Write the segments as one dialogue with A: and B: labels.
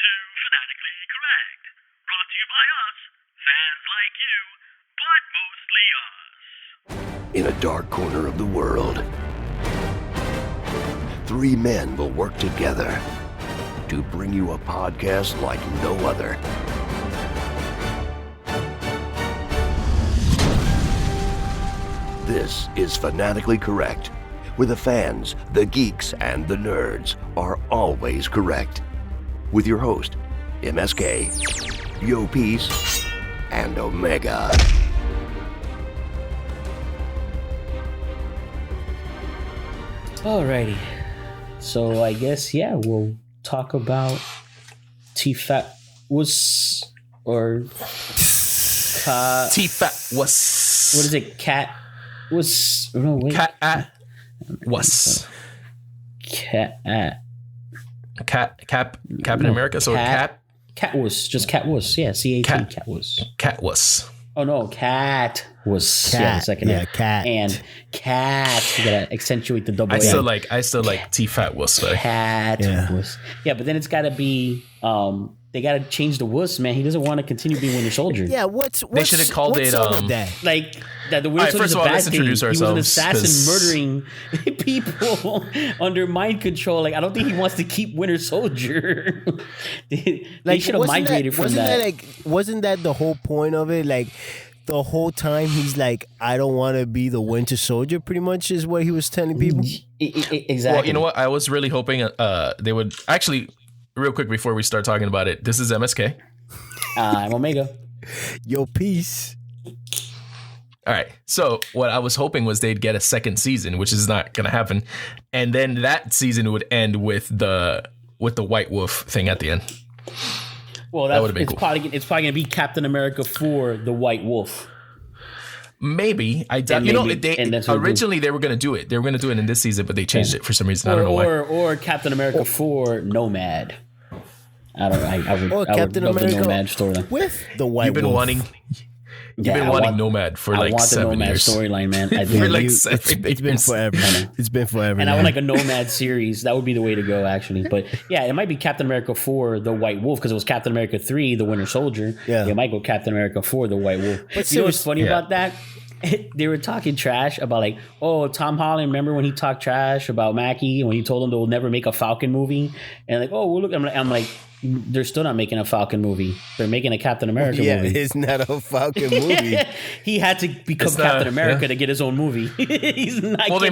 A: to Fanatically Correct. Brought to you by us, fans like you, but mostly us.
B: In a dark corner of the world, three men will work together to bring you a podcast like no other. This is Fanatically Correct, where the fans, the geeks, and the nerds are always correct. With your host, MSK, Yo Peace, and Omega.
C: Alrighty. So I guess, we'll talk about T-Fat was or
D: T-Fat was.
C: What is it? Cat was. No, wait.
D: Cat was. Captain America. So Cap.
C: Cat was just Cat was. Yeah, CAT. Cat was.
D: Cat was.
C: Oh no, Cat was.
E: Cat.
C: Yeah, second.
E: Yeah, Cat.
C: And Cat. You gotta accentuate the double.
D: I still like T-Fat was.
C: Cat was. Yeah, but then it's gotta be. They gotta change the wuss, man. He doesn't want to continue being Winter Soldier.
E: Yeah, what's
D: they should have called it
E: that?
C: Like that the Winter Soldier's a bad thing. He was an assassin murdering people under mind control. Like I don't think he wants to keep Winter Soldier. they should have migrated from that.
E: Wasn't that the whole point of it? Like the whole time he's like, I don't want to be the Winter Soldier. Pretty much is what he was telling people.
C: Exactly.
D: Well, you know what? I was really hoping they would actually. Real quick before we start talking about it, this is MSK.
C: I'm Omega.
E: Yo, peace.
D: All right. So what I was hoping was they'd get a second season, which is not going to happen, and then that season would end with the White Wolf thing at the end.
C: Well,
D: that would have been
C: cool.
D: Probably
C: going to be Captain America 4, the White Wolf.
D: Maybe I doubt. Originally they were going to do it. They were going to do it in this season, but they changed it for some reason. I don't know why.
C: Or Captain America 4, Nomad. I would
E: Captain
C: love
E: America
C: the Nomad storyline
E: with the White Wolf.
D: You've been wanting Nomad for like 7 years.
C: I want the Nomad storyline, man.
D: For like 7 years.
E: It's been forever. It's been forever.
C: And I would like a Nomad series. That would be the way to go, actually. But yeah, it might be Captain America 4, the White Wolf, because it was Captain America 3, the Winter Soldier. Yeah, it might go Captain America 4, the White Wolf. But you know what's funny about that? They were talking trash about like, oh, Tom Holland. Remember when he talked trash about Mackie when he told him they'll never make a Falcon movie? And like, oh, well, look, I'm like, they're still not making a Falcon movie. They're making a Captain America movie.
E: Yeah, it's not a Falcon movie.
C: He had to become Captain America to get his own movie. He's not. Well,
D: they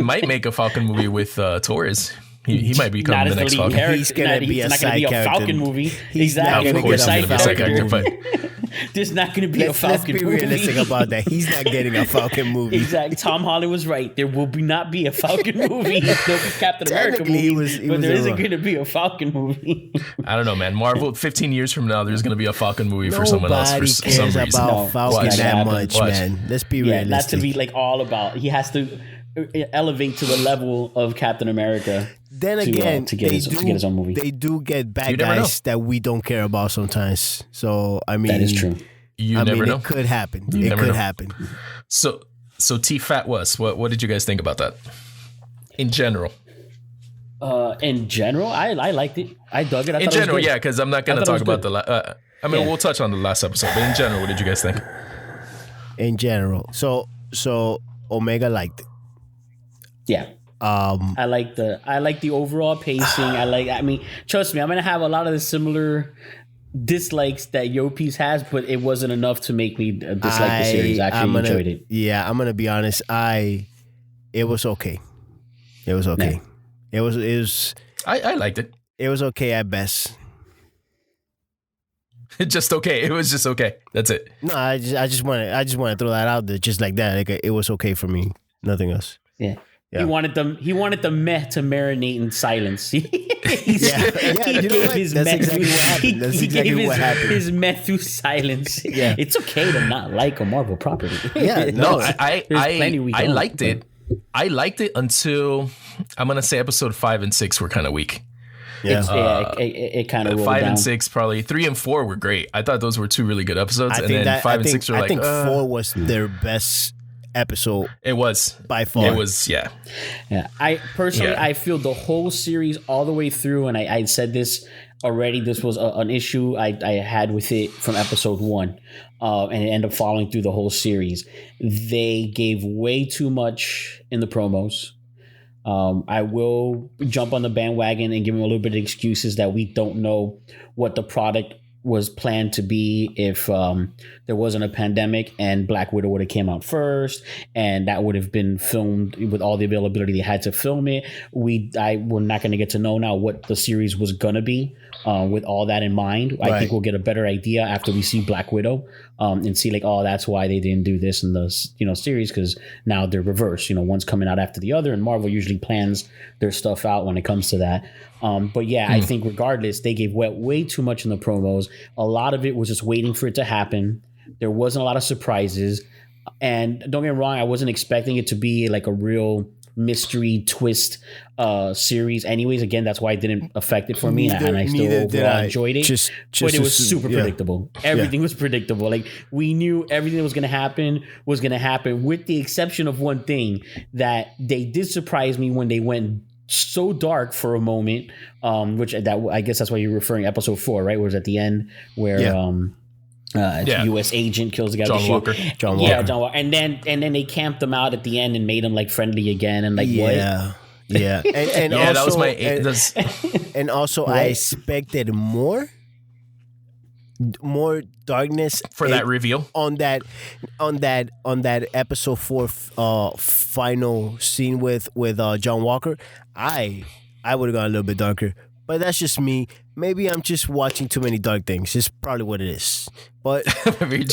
D: might make a Falcon movie with Torres. He might become the next Falcon.
E: He's going to be a side character.
C: Falcon movie.
D: Exactly. Of course, he's going to be a side character. But
C: there's not going to be a Falcon movie.
E: Let's be realistic about that. He's not getting a Falcon movie.
C: Exactly. Tom Holland was right. There will not be a Falcon movie. There'll be Captain America movie, but there isn't going to be a Falcon movie.
D: I don't know, man. Marvel, 15 years from now, there's going to be a Falcon movie for someone else for some reason.
E: Nobody cares about Falcon that much, man. Let's be realistic.
C: Not to be like all about. He has to elevate to the level of Captain America.
E: Then again,
C: to get his own movie.
E: They do get bad guys that we don't care about sometimes. So I mean,
C: that is true.
D: You never know.
E: It could happen. It could happen.
D: So T-Fat was. What did you guys think about that? In general.
C: In general, I liked it. I dug it.
D: In general, yeah, because I'm not going to talk about the. We'll touch on the last episode, but in general, what did you guys think?
E: In general, so Omega liked it.
C: Yeah. I like the overall pacing. Trust me, I'm gonna have a lot of the similar dislikes that Yo Peace has, but it wasn't enough to make me dislike the series. I actually enjoyed it.
E: Yeah, I'm gonna be honest. It was okay. It was okay. Yeah. It was.
D: I liked it.
E: It was okay at best.
D: Just okay. It was just okay. That's it.
E: No, I just want to throw that out there, just like that. Like it was okay for me. Nothing else.
C: Yeah. Yeah. He wanted the meh to marinate in silence.
E: That's exactly what happened. That's exactly what happened.
C: His meh through silence. Yeah. It's okay to not like a Marvel property.
E: Yeah,
D: no, I liked it. I liked it until I'm gonna say episode 5 and 6 were kind of weak.
C: Yeah, it kind of
D: 5
C: down.
D: and 6 probably 3 and 4 were great. I thought those were 2 really good episodes, and then 5 and 6 were like.
E: I think 4 was their best episode.
D: It was
E: by far.
D: It was
C: I personally I feel the whole series all the way through, and I said this already this was an issue I had with it from episode 1, and it ended up following through the whole series. They gave way too much in the promos. I will jump on the bandwagon and give them a little bit of excuses that we don't know what the product was planned to be if there wasn't a pandemic and Black Widow would have came out first and that would have been filmed with all the availability they had to film it. We're not going to get to know now what the series was going to be with all that in mind. I think we'll get a better idea after we see Black Widow and see like, oh, that's why they didn't do this in the series, because now they're reversed. One's coming out after the other, and Marvel usually plans their stuff out when it comes to that. But yeah, I think regardless, they gave way too much in the promos. A lot of it was just waiting for it to happen. There wasn't a lot of surprises. And don't get me wrong, I wasn't expecting it to be like a real mystery twist series anyways. Again, that's why it didn't affect it for me. And I still overall enjoyed it. But it was super predictable. Everything was predictable. Like, we knew everything that was going to happen with the exception of one thing, that they did surprise me when they went so dark for a moment, which I guess that's why you're referring to episode 4, right? Where it was at the end where U.S. agent kills the guy with the
D: Walker.
C: John Walker. And then they camped them out at the end and made them like friendly again and like what?
E: Yeah. And
D: yeah,
E: also,
D: that was my.
E: And also, I expected more darkness
D: for that reveal
E: on that episode 4 final scene with John Walker. I would have gone a little bit darker, but that's just me. Maybe I'm just watching too many dark things. It's probably what it is. But
C: in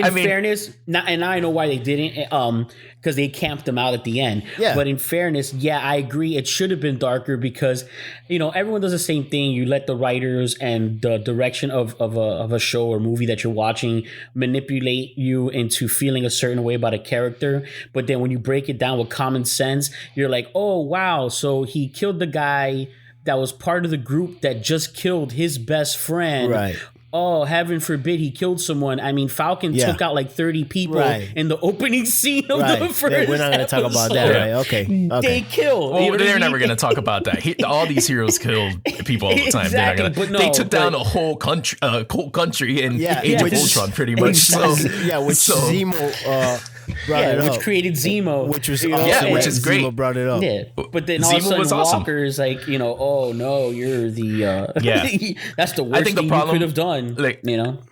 C: fairness, and I know why they didn't, because they camped them out at the end. Yeah. But in fairness, I agree. It should have been darker because, everyone does the same thing. You let the writers and the direction of a show or movie that you're watching manipulate you into feeling a certain way about a character. But then when you break it down with common sense, you're like, oh, wow. So he killed the guy that was part of the group that just killed his best friend. Right. Oh, heaven forbid he killed someone. I mean, Falcon took out like 30 people in the opening scene of the first
E: We're not going to talk about that, right? Okay.
C: They killed.
D: Well, they're never going to talk about that. All these heroes killed people all the time. Exactly, they took down a whole country in Age of Ultron, pretty much.
E: Zemo brought it up.
C: Which created Zemo.
E: Which was awesome.
D: Which is great.
E: Zemo brought it up.
C: Yeah. But then all of a sudden Walker is like, oh no, you're the that's the worst thing you could have done.
D: Like,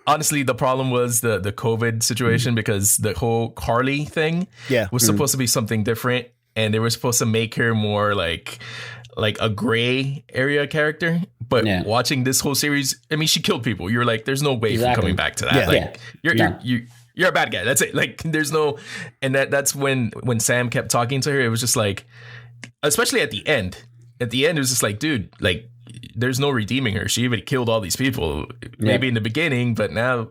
D: honestly, the problem was the COVID situation, because the whole Carly thing was supposed to be something different, and they were supposed to make her more like a gray area character. But watching this whole series, I mean, she killed people. You're like, there's no way from coming back to that. You're a bad guy. That's it. Like, there's no, and that's when Sam kept talking to her, it was just like, especially at the end. At the end, it was just like, dude, like, there's no redeeming her. She even killed all these people. Maybe in the beginning, but now,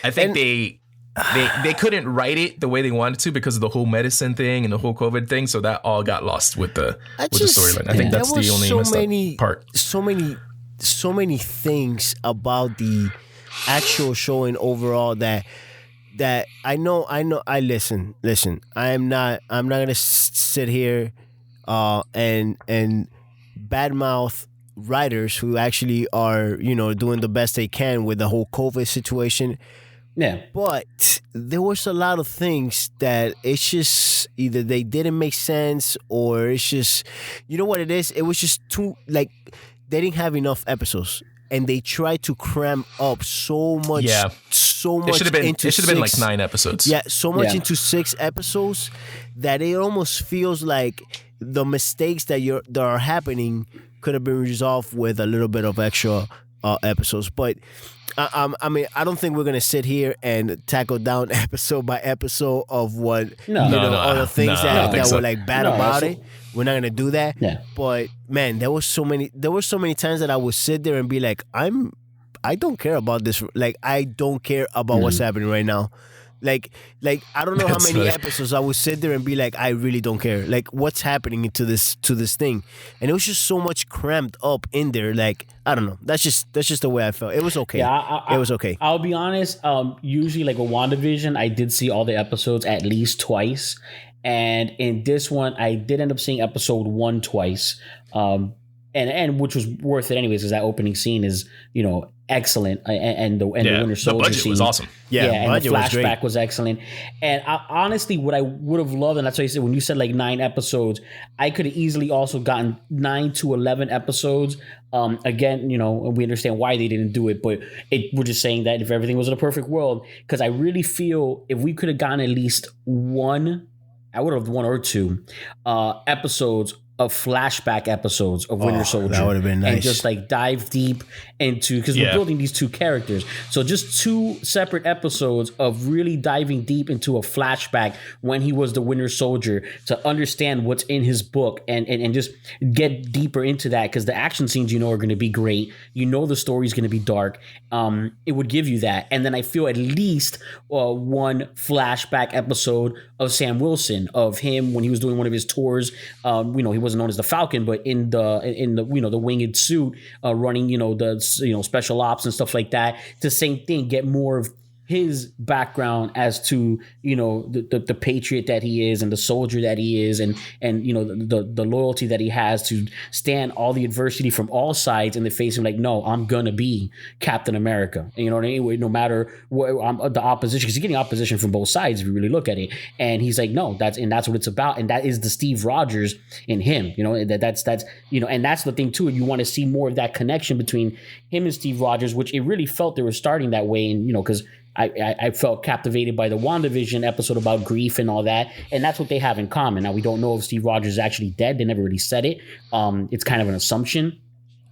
D: I think they couldn't write it the way they wanted to because of the whole medicine thing and the whole COVID thing. So that all got lost with the storyline. I think that's the only messed up part.
E: So many things about the actual show and overall that I know. Listen. I'm not gonna sit here and badmouth writers who actually are doing the best they can with the whole COVID situation. Yeah, but there was a lot of things that it's just either they didn't make sense or it's just what it is. It was just too they didn't have enough episodes. And they tried to cram up so much. It should have been like 9 episodes. Yeah, so much into 6 episodes that it almost feels like the mistakes that are happening could have been resolved with a little bit of extra episodes. But I mean, I don't think we're gonna sit here and tackle down episode by episode of what all the things that were like bad about it. We're not gonna do that. Yeah. But man, there were so many times that I would sit there and be like, I don't care about this. Like, I don't care about what's happening right now. Like I don't know how many episodes I would sit there and be like, I really don't care. Like, what's happening to this thing? And it was just so much cramped up in there. Like, I don't know. That's just the way I felt. It was okay. It was okay.
C: I'll be honest. Usually, like a WandaVision, I did see all the episodes at least twice. And in this one, I did end up seeing episode 1 twice. and which was worth it anyways, because that opening scene is, you know, excellent, and the Winter Soldier
D: the budget
C: scene
D: was awesome.
C: And the flashback was excellent. And honestly, what I would have loved, and that's why you said when you said like 9 episodes, I could have easily also gotten 9 to 11 episodes. Again, you know, and we understand why they didn't do it, but we're just saying that if everything was in a perfect world, because I really feel if we could have gotten at least one, I would have 1 or 2 episodes of flashback episodes of Winter Soldier.
E: That would have been nice.
C: And just like dive deep into, because we're building these 2 characters. So just 2 separate episodes of really diving deep into a flashback when he was the Winter Soldier to understand what's in his book and just get deeper into that, because the action scenes, you know, are going to be great. You know, the story's going to be dark. It would give you that. And then I feel at least 1 flashback episode of Sam Wilson, of him when he was doing one of his tours. You know, he wasn't known as the Falcon, but in the you know, the winged suit, running, you know, the, you know, special ops and stuff like that. It's the same thing. Get more of his background as to, you know, the patriot that he is and the soldier that he is, and you know, the loyalty that he has to stand all the adversity from all sides in the face of like, no, I'm gonna be Captain America. And, you know what I mean? No matter what, the opposition, because he's getting opposition from both sides if you really look at it. And he's like, no, that's what it's about, and that is the Steve Rogers in him. You know, that's you know, and that's the thing too. You want to see more of that connection between him and Steve Rogers, which it really felt they were starting that way, and you know, because I felt captivated by the WandaVision episode about grief and all that. And that's what they have in common. Now, we don't know if Steve Rogers is actually dead. They never really said it. It's kind of an assumption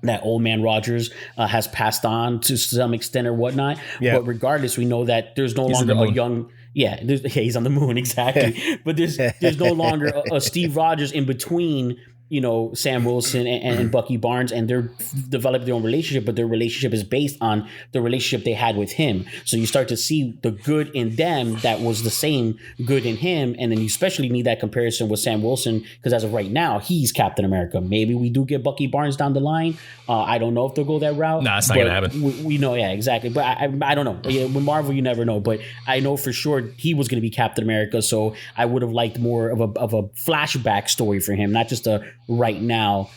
C: that old man Rogers has passed on to some extent or whatnot. Yeah. But regardless, we know that there's no longer a young... Yeah, he's on the moon, exactly. But there's no longer a Steve Rogers in between, you know, Sam Wilson and Bucky Barnes, and they're developed their own relationship, but their relationship is based on the relationship they had with him. So you start to see the good in them that was the same good in him, and then you especially need that comparison with Sam Wilson, because as of right now, he's Captain America. Maybe we do get Bucky Barnes down the line. I don't know if they'll go that route.
D: No, it's not gonna happen.
C: We know, yeah, exactly. But I don't know. Yeah, with Marvel, you never know. But I know for sure he was going to be Captain America, so I would have liked more of a flashback story for him, not just a right now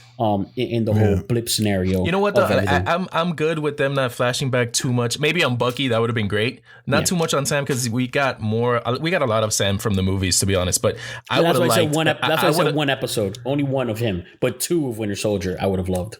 C: in the whole blip scenario.
D: You know what though? I'm good with them not flashing back too much. Maybe on Bucky, that would have been great. Not too much on Sam, because we got a lot of Sam from the movies, to be honest. But I would have liked.
C: That's why I said 1 episode, only 1 of him, but 2 of Winter Soldier. I would have loved.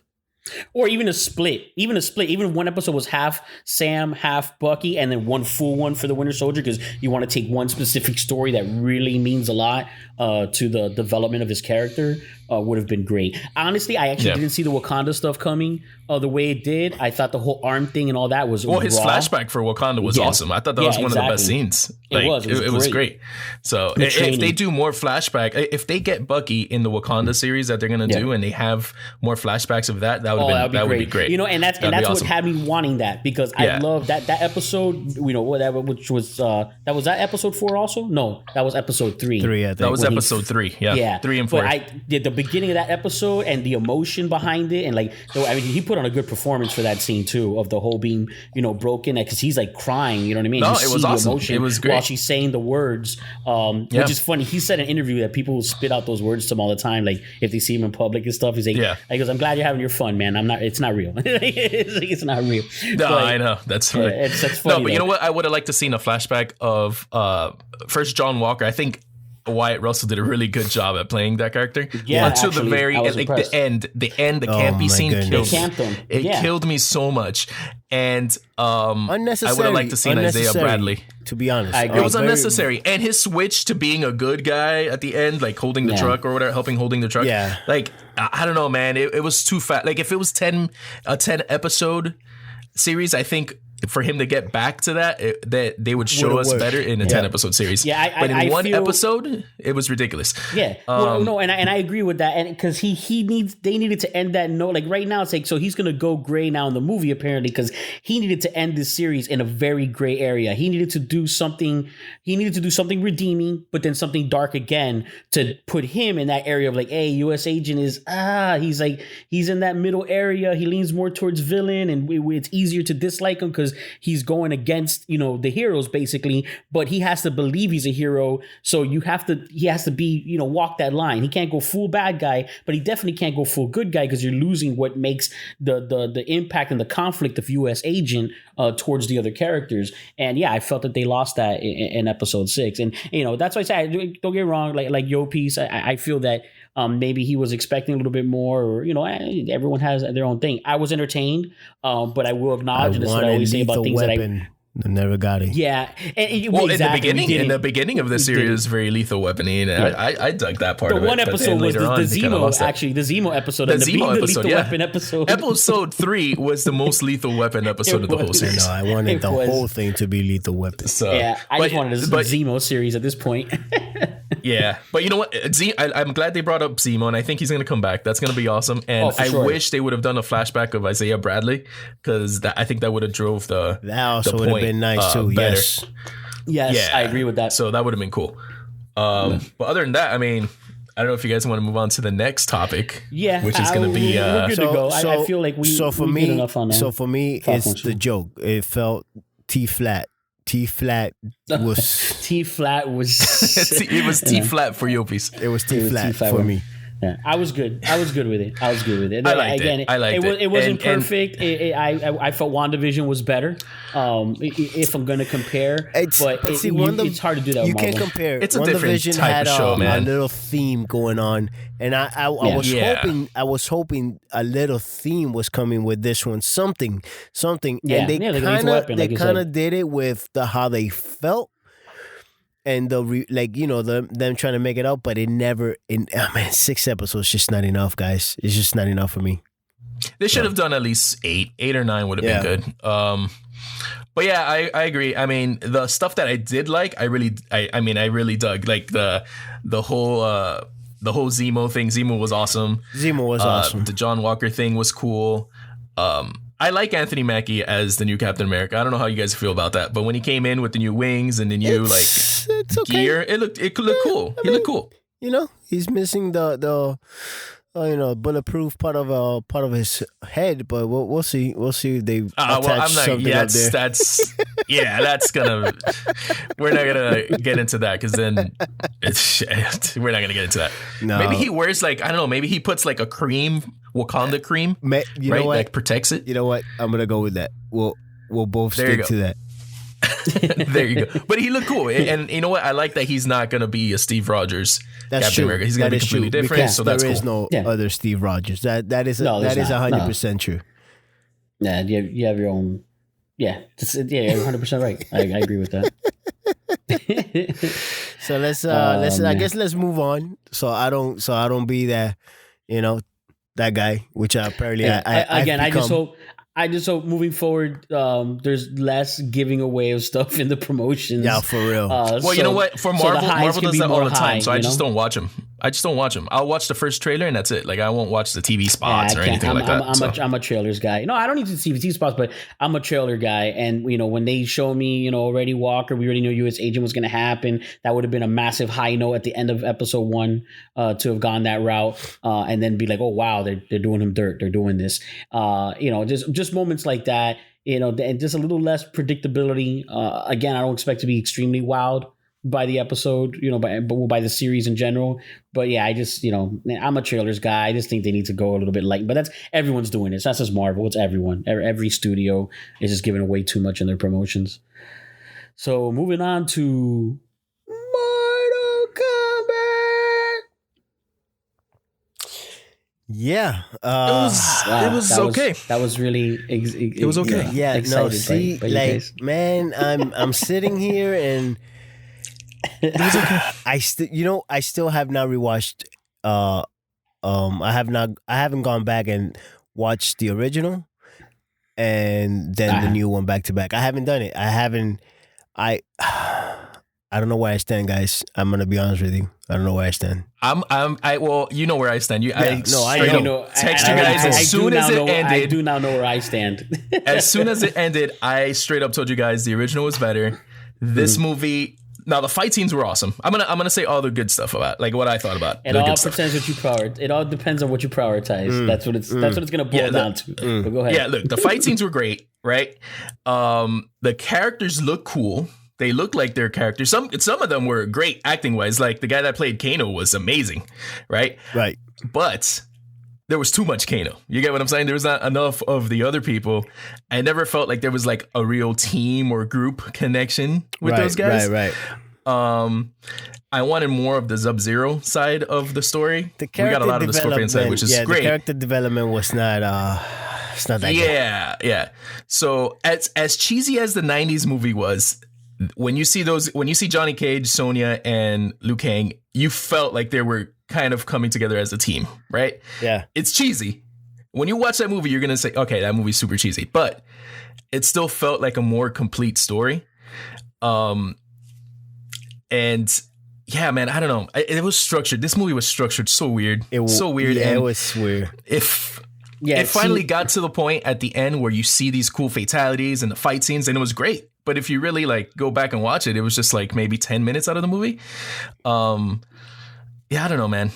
C: Or even a split. Even if 1 episode was half Sam, half Bucky, and then 1 full one for the Winter Soldier, because you want to take one specific story that really means a lot to the development of his character. Would have been great. Honestly, I actually didn't see the Wakanda stuff coming the way it did. I thought the whole arm thing and all that was
D: his
C: raw.
D: flashback for Wakanda was awesome. I thought that was one of the best scenes. Like, it was great. So if they do more flashback, if they get Bucky in the Wakanda series that they're gonna do, and they have more flashbacks of that would be great.
C: You know, and that's awesome. What had me wanting that, because I love that episode. You know, whatever, which was that episode 4 also? No, that was episode 3.
E: 3, I think.
D: That was episode 3. Yeah, 3 and 4.
C: But I did the beginning of that episode and the emotion behind it, and like, I mean, he put on a good performance for that scene too, of the whole being, you know, broken, because he's like crying, you know what I mean?
D: No, it was awesome. It was great
C: while she's saying the words, which is funny. He said in an interview that people spit out those words to him all the time, like if they see him in public and stuff. He's like, he goes, "I'm glad you're having your fun, man. It's not real." It's not real.
D: No, but, I know, that's funny.
C: It's funny.
D: No, but you know what? I would have liked to seen a flashback of first John Walker. I think Wyatt Russell did a really good job at playing that character. Yeah, until the very like the end, the campy scene killed me so much. And
E: unnecessary.
D: I would have liked to see Isaiah Bradley.
E: To be honest,
D: it was unnecessary, and his switch to being a good guy at the end, like holding the truck or whatever, holding the truck. Yeah, like I don't know, man. It was too fast. Like if it was a 10 episode series, I think for him to get back to that they would show us better in a 10 episode series. Yeah, but in one episode, it was ridiculous.
C: Yeah, no, and I agree with that, and because they needed to end that note. Like right now, it's like, so he's gonna go gray now in the movie apparently, because he needed to end this series in a very gray area. He needed to do something. He needed to do something redeeming, but then something dark again to put him in that area of like, hey, U.S. agent is he's in that middle area. He leans more towards villain, and it's easier to dislike him because because he's going against, the heroes basically, but he has to believe he's a hero. So he has to be, walk that line. He can't go full bad guy, but he definitely can't go full good guy because you're losing what makes the impact and the conflict of U.S. agent towards the other characters. And yeah, I felt that they lost that in episode 6. And, that's why I say, don't get me wrong, like Yo Piece, I feel that maybe he was expecting a little bit more, or everyone has their own thing. I was entertained, but I will acknowledge, and this is what I always say about things
E: weapon.
C: that
E: I never got it.
C: Yeah,
D: exactly. In the beginning of the series, very lethal weapony, and I dug that part.
C: The
D: of it.
C: one episode was the Zemo, actually, the Zemo episode, the lethal weapon episode.
D: Episode 3 was the most lethal weapon episode of the whole series.
E: No, I wanted the whole thing to be lethal weapon.
D: So,
C: yeah, I just wanted a Zemo series at this point.
D: Yeah, but you know what? I'm glad they brought up Zemo, and I think he's going to come back. That's going to be awesome. And I wish they would have done a flashback of Isaiah Bradley, because I think that would have drove the
E: would have been nice too.
D: Better.
C: Yes, yeah. I agree with that.
D: So that would have been cool. But other than that, I mean, I don't know if you guys want to move on to the next topic.
C: Yeah,
D: which is going to be.
C: We're good to go. I feel like we did enough on that.
E: So for me, it's the joke. It felt T-flat. T-flat was
D: it was T-flat for your piece.
E: It was T-flat for me.
C: Yeah, I was good. I was good with it.
D: I liked it. I liked it.
C: It wasn't perfect. I felt WandaVision was better. If I'm going to compare, it's hard to do that.
E: You can't compare.
D: It's a different type of show, man.
E: A little theme going on, and I was hoping a little theme was coming with this one. Something.
C: Yeah,
E: and they kind of did it with how they felt. And them trying to make it up, but it never. 6 episodes just not enough, guys. It's just not enough for me.
D: They should have done at least 8 or 9 would have been good. But yeah, I agree. I mean, the stuff that I did like, I really dug. Like the whole Zemo thing. Zemo was awesome. The John Walker thing was cool. I like Anthony Mackie as the new Captain America. I don't know how you guys feel about that, but when he came in with the new wings and the new gear, it looked cool. He looked cool.
E: He's missing the bulletproof part of his head, but we'll see. We'll see if they attach something up there. That's gonna. We're not gonna get into that because then we're not gonna get into that. No. Maybe he wears I don't know. Maybe he puts a cream. Wakanda cream, you know what?
D: Like protects it.
E: You know what? I'm gonna go with that. We'll both stick to that.
D: There you go. But he looked cool, and you know what? I like that he's not gonna be a Steve Rogers Captain America. He's gonna be completely different. So that's cool.
E: There is no other Steve Rogers. That is 100% true.
C: Yeah, you have your own. Yeah, you're 100% right. I agree with that.
E: So let's I guess let's move on. So I don't be that that guy, which apparently I just hope moving forward, there's less giving away of stuff in the promotions. Yeah, for real.
D: You know what? For Marvel does that all the time, so I just don't watch them. I'll watch the first trailer and that's it. I won't watch the TV spots or anything like that.
C: I'm a trailers guy. No, I don't need to see TV spots, but I'm a trailer guy. And when they show me, already Walker, we already knew U.S. Agent was going to happen. That would have been a massive high note at the end of episode 1 to have gone that route, and then be like, oh wow, they're doing him dirt. They're doing this. Just moments like that. And just a little less predictability. Again, I don't expect to be extremely wowed by the episode, by the series in general. But yeah, I just, I'm a trailers guy. I just think they need to go a little bit light. But everyone's doing this. That's just Marvel. It's everyone. Every studio is just giving away too much in their promotions. So moving on to Mortal Kombat.
E: Yeah,
D: it was okay.
C: That was really.
D: It was okay.
E: Yeah. No, see, man, I'm sitting here and. It was okay. I still have not rewatched. I haven't gone back and watched the original, and then the new one back to back. I haven't done it. I don't know where I stand, guys. I'm gonna be honest with you. I don't know where I stand.
D: Well, you know where I stand.
E: I know.
D: Text you guys as soon as it ended.
C: I do now know where I stand.
D: As soon as it ended, I straight up told you guys the original was better. This movie Now the fight scenes were awesome. I'm gonna say all the good stuff about like what I thought about.
C: It all depends what you prioritize. It all depends on what you prioritize. That's what it's gonna boil down to. But go ahead.
D: Yeah, look, the fight scenes were great, right? The characters look cool. They look like their characters. Some of them were great acting wise. Like the guy that played Kano was amazing, right?
E: Right.
D: But there was too much Kano. You get what I'm saying? There was not enough of the other people. I never felt like there was like a real team or group connection with those guys.
E: Right.
D: I wanted more of the Sub-Zero side of the story. We got a lot of the Scorpion side, which is great.
E: The character development was not. It's not that good.
D: Yeah. So as cheesy as the '90s movie was, when you see Johnny Cage, Sonya, and Liu Kang, you felt like they were kind of coming together as a team, right?
E: Yeah. It's
D: cheesy. When you watch that movie, you're going to say, okay, that movie's super cheesy, but it still felt like a more complete story. And yeah, man, I don't know. It was structured. This movie was structured so weird. So weird.
E: Yeah,
D: and
E: it was weird.
D: It finally got to the point at the end where you see these cool fatalities and the fight scenes, and it was great. But if you really like go back and watch it, it was just like maybe 10 minutes out of the movie. Yeah, I don't know, man.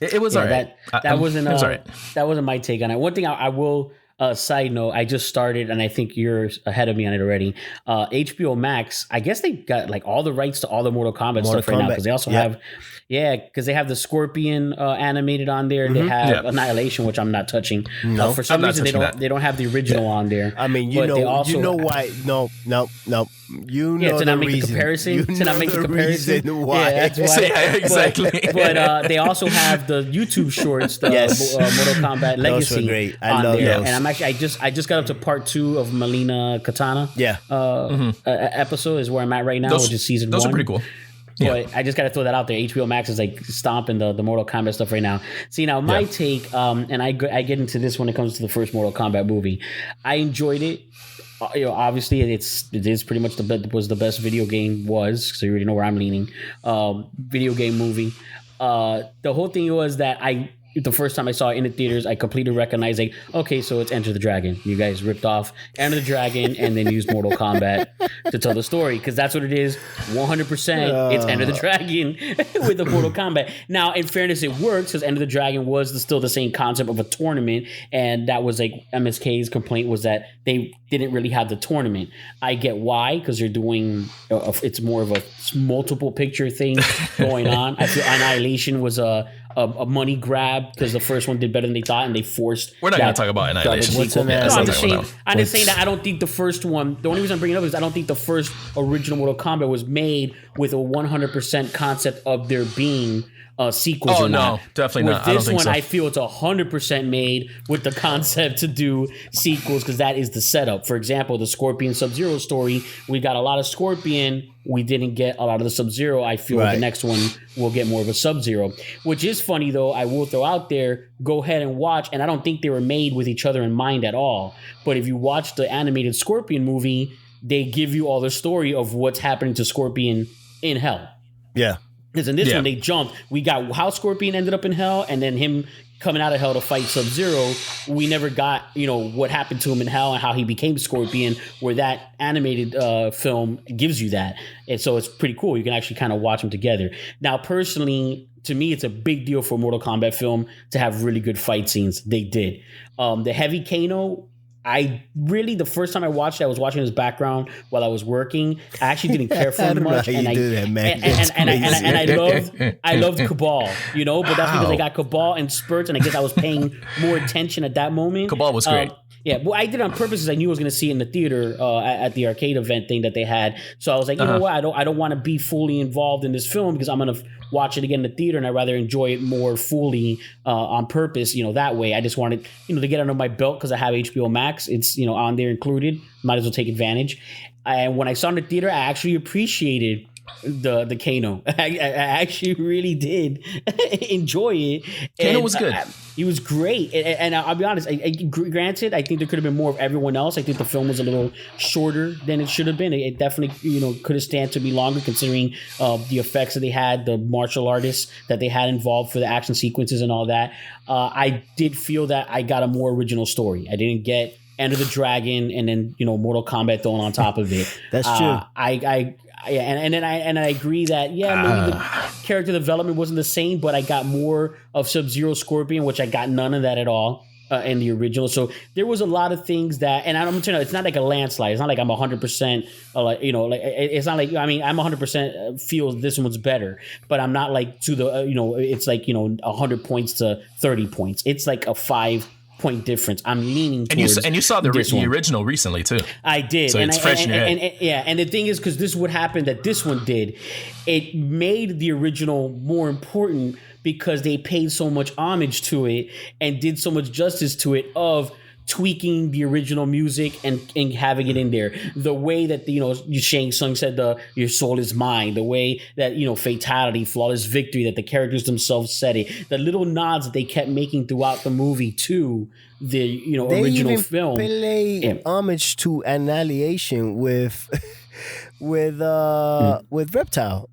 D: It was all right.
C: That wasn't my take on it. One thing I will side note, I just started, and I think you're ahead of me on it already. HBO Max, I guess they got like all the rights to all the Mortal Kombat stuff right now, because they also have. Yeah, because they have the Scorpion animated on there. They have Annihilation, which I'm not touching.
E: No,
C: for some reason they don't have the original on there.
E: I mean, you know why? No. You know
C: to
E: the
C: not make
E: reason.
C: The comparison.
E: You
C: to not make the comparison.
E: Reason why?
C: Yeah, that's why.
D: Yeah, exactly.
C: But they also have the YouTube shorts, the Mortal Kombat Legacy.
E: Those were great. I love
C: there.
E: those.
C: And I'm actually I just got up to part 2 of Melina Katana.
E: Yeah.
C: Episode is where I'm at right now, which is season 1.
D: Those are pretty cool.
C: But I just got to throw that out there. HBO Max is like stomping the Mortal Kombat stuff right now. See, now my take, and I get into this when it comes to the first Mortal Kombat movie. I enjoyed it. Obviously, it is pretty much the best video game was. So you already know where I'm leaning. Video game movie. The whole thing was that the first time I saw it in the theaters, I completely recognized, like, okay, so it's Enter the Dragon. You guys ripped off Enter the Dragon and then used Mortal Kombat to tell the story, because that's what it is. 100%, it's Enter the Dragon with the Mortal Kombat. Now, in fairness, it works, because Enter the Dragon was still the same concept of a tournament, and that was like MSK's complaint was that they didn't really have the tournament. I get why, because you're doing it's more of a multiple picture thing going on. I feel Annihilation was a money grab, because the first one did better than they thought, and they forced.
D: We're not going to talk about Annihilation.
C: I'm just saying that I don't think the first one. The only reason I'm bringing it up is I don't think the first original Mortal Kombat was made with a 100% concept of there being sequels.
D: Oh
C: or not.
D: no, definitely
C: with
D: not.
C: This one, I feel it's 100% made with the concept to do sequels, because that is the setup. For example, the Scorpion Sub-Zero story, we got a lot of Scorpion. We didn't get a lot of the Sub-Zero. I feel like the next one will get more of a Sub-Zero, which is funny though. I will throw out there, go ahead and watch. And I don't think they were made with each other in mind at all. But if you watch the animated Scorpion movie, they give you all the story of what's happening to Scorpion in hell.
E: Yeah.
C: Because in this one, they jumped. We got how Scorpion ended up in hell, and then him coming out of hell to fight Sub-Zero. We never got, what happened to him in hell and how he became Scorpion, where that animated film gives you that. And so it's pretty cool. You can actually kind of watch them together. Now, personally, to me, it's a big deal for a Mortal Kombat film to have really good fight scenes. They did. The Heavy Kano, the first time I watched it, I was watching his background while I was working. I actually didn't care for him much, and I loved Cabal, but that's because I got Cabal in spurts, and I guess I was paying more attention at that moment.
D: Cabal was great.
C: Yeah, well, I did it on purpose because I knew I was going to see it in the theater at the arcade event thing that they had. So I was like, you know what? I don't want to be fully involved in this film because I'm going to watch it again in the theater, and I'd rather enjoy it more fully on purpose. That way. I just wanted to get under my belt because I have HBO Max. It's on there included. Might as well take advantage. And when I saw it in the theater, I actually appreciated the Kano. I actually really did enjoy it.
D: Kano was good.
C: He was great, and I'll be honest. Granted, I think there could have been more of everyone else. I think the film was a little shorter than it should have been. It definitely, could have stand to be longer, considering the effects that they had, the martial artists that they had involved for the action sequences and all that. I did feel that I got a more original story. I didn't get Enter the Dragon, and then Mortal Kombat thrown on top of it.
E: That's true.
C: And I agree that maybe the character development wasn't the same, but I got more of Sub-Zero, Scorpion, which I got none of that at all in the original. So there was a lot of things that, and I'm telling you, it's not like a landslide. It's not like I'm 100%. It's not like I'm 100% feel this one's better, but I'm not like to the it's like 100 points to 30 points. It's like a 5-point difference. I'm leaning towards
D: and you saw the original recently too.
C: I did,
D: so it's fresh in your head.
C: And the thing is, because this is what happened that this one did, it made the original more important because they paid so much homage to it and did so much justice to it of tweaking the original music and having it in there. The way that Shang Tsung said your soul is mine. The way that fatality, flawless victory, that the characters themselves said it. The little nods that they kept making throughout the movie to the
E: they
C: original
E: even
C: film.
E: Pay homage to Annihilation with Reptile.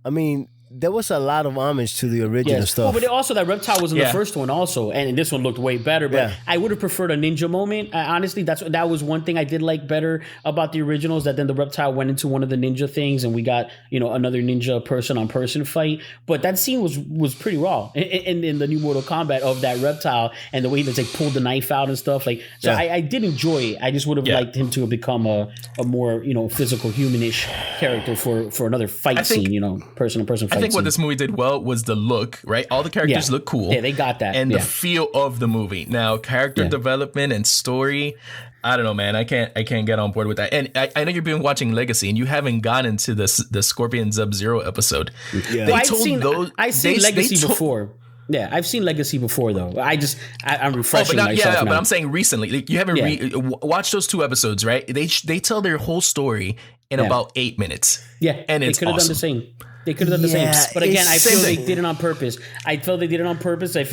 E: I mean, there was a lot of homage to the original stuff.
C: Well, but also that Reptile was in the first one also, and this one looked way better. But I would have preferred a ninja moment. Honestly, that was one thing I did like better about the originals. That then the Reptile went into one of the ninja things, and we got another ninja person-on-person fight. But that scene was pretty raw in the new Mortal Kombat of that Reptile and the way they pulled the knife out and stuff. I did enjoy it. I just would have liked him to have become a more physical humanish character for another fight scene. Person-on-person fight.
D: I think what this movie did well was the look, right? All the characters look cool.
C: Yeah, they got that.
D: And the feel of the movie. Now, character development and story, I don't know, man. I can't get on board with that. And I know you've been watching Legacy and you haven't gotten to the Scorpion Sub-Zero episode.
E: Yeah.
C: I've seen Legacy before. Yeah, I've seen Legacy before though. I'm refreshing myself now.
D: But I'm saying recently. Like, you haven't watched those 2 episodes, right? They tell their whole story in about 8 minutes.
C: Yeah,
D: and it's
C: they could have done the same. They could have done the same. But again, I feel they did it on purpose. I feel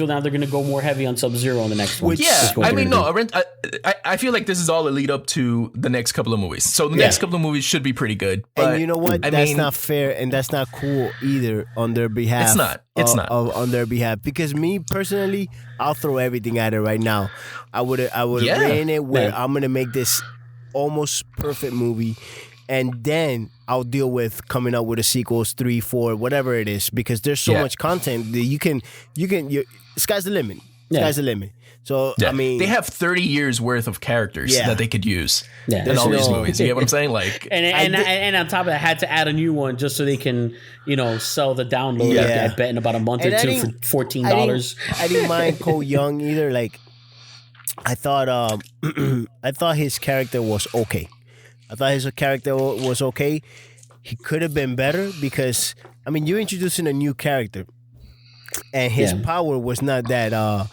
C: now they're going to go more heavy on Sub-Zero on the next one.
D: Yeah, I feel like this is all a lead up to the next couple of movies. So the next couple of movies should be pretty good. But
E: and you know what? That's not fair and that's not cool either on their behalf.
D: It's not.
E: On their behalf. Because me personally, I'll throw everything at it right now. I would have written it where I'm going to make this almost perfect movie. And then I'll deal with coming up with a sequels, 3, 4, whatever it is, because there's so much content that you can sky's the limit. Sky's the limit. So I mean,
D: they have 30 years worth of characters that they could use in all these movies. You get what I'm saying? Like,
C: and on top of that, I had to add a new one just so they can sell the download. I bet in about a month or two for $14.
E: I didn't mind Cole Young either. Like, I thought his character was okay. I thought his character was okay. He could have been better because, I mean, you're introducing a new character. And his power was not that, what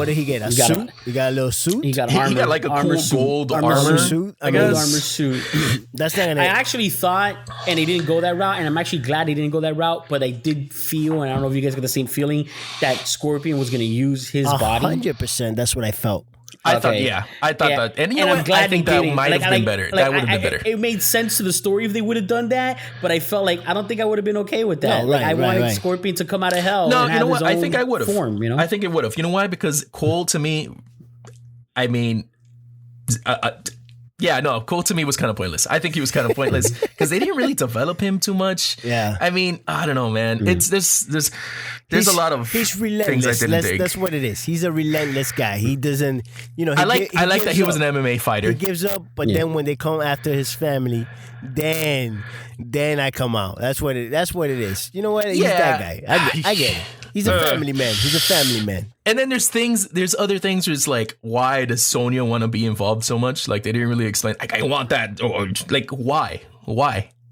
E: did he get? A suit? He got a little suit?
C: He got armor.
D: He got like a cool gold armor
E: suit.
D: I guess.
C: Armor suit.
E: That's not gonna...
C: I actually thought, and they didn't go that route, and I'm actually glad they didn't go that route, but I did feel, and I don't know if you guys got the same feeling, that Scorpion was going to use his body.
E: 100%. That's what I felt.
D: I thought that, and you know what? I think that might have been better. That would have been better.
C: It made sense to the story if they would have done that, but I felt like I don't think I would have been okay with that. I wanted Scorpion to come out of hell.
D: No,
C: and
D: you know
C: have
D: what? I think I would have.
C: Form,
D: I think it would have. You know why? Because Cole to me, I mean, Cole to me was kind of pointless. I think he was kind of pointless because they didn't really develop him too much.
E: Yeah.
D: I mean, I don't know, man. It's there's a lot of
E: he's relentless.
D: things I didn't dig.
E: That's what it is. He's a relentless guy. He doesn't,
D: I like that he was an MMA fighter.
E: He gives up, but then when they come after his family, then I come out. That's what it is. You know what? He's that guy. I get it. He's a family man. He's a family man.
D: And then there's other things where it's like, why does Sonya want to be involved so much? Like, they didn't really explain, like, I want that. Or, like, why?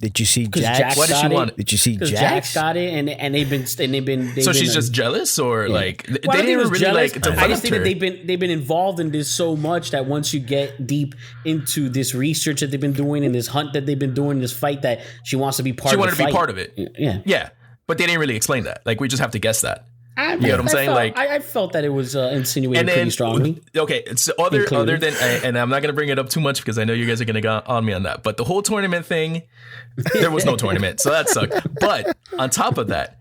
E: Did you see Jax?
D: Why did she want it?
E: Did you see Jax?
C: Jax got it, and they've been.
D: So she's just jealous, or like they didn't really
C: jealous.
D: like.
C: I just think that they've been involved in this so much that once you get deep into this research that they've been doing and this hunt that they've been doing, this fight that she wants to be part.
D: She
C: of
D: wanted
C: the
D: to be part of it. Yeah, but they didn't really explain that. Like, we just have to guess that. You know what I'm saying?
C: I felt that it was insinuated pretty strongly.
D: Okay, so other than, and I'm not going to bring it up too much because I know you guys are going to go on me on that. But the whole tournament thing, there was no tournament, so that sucked. But on top of that,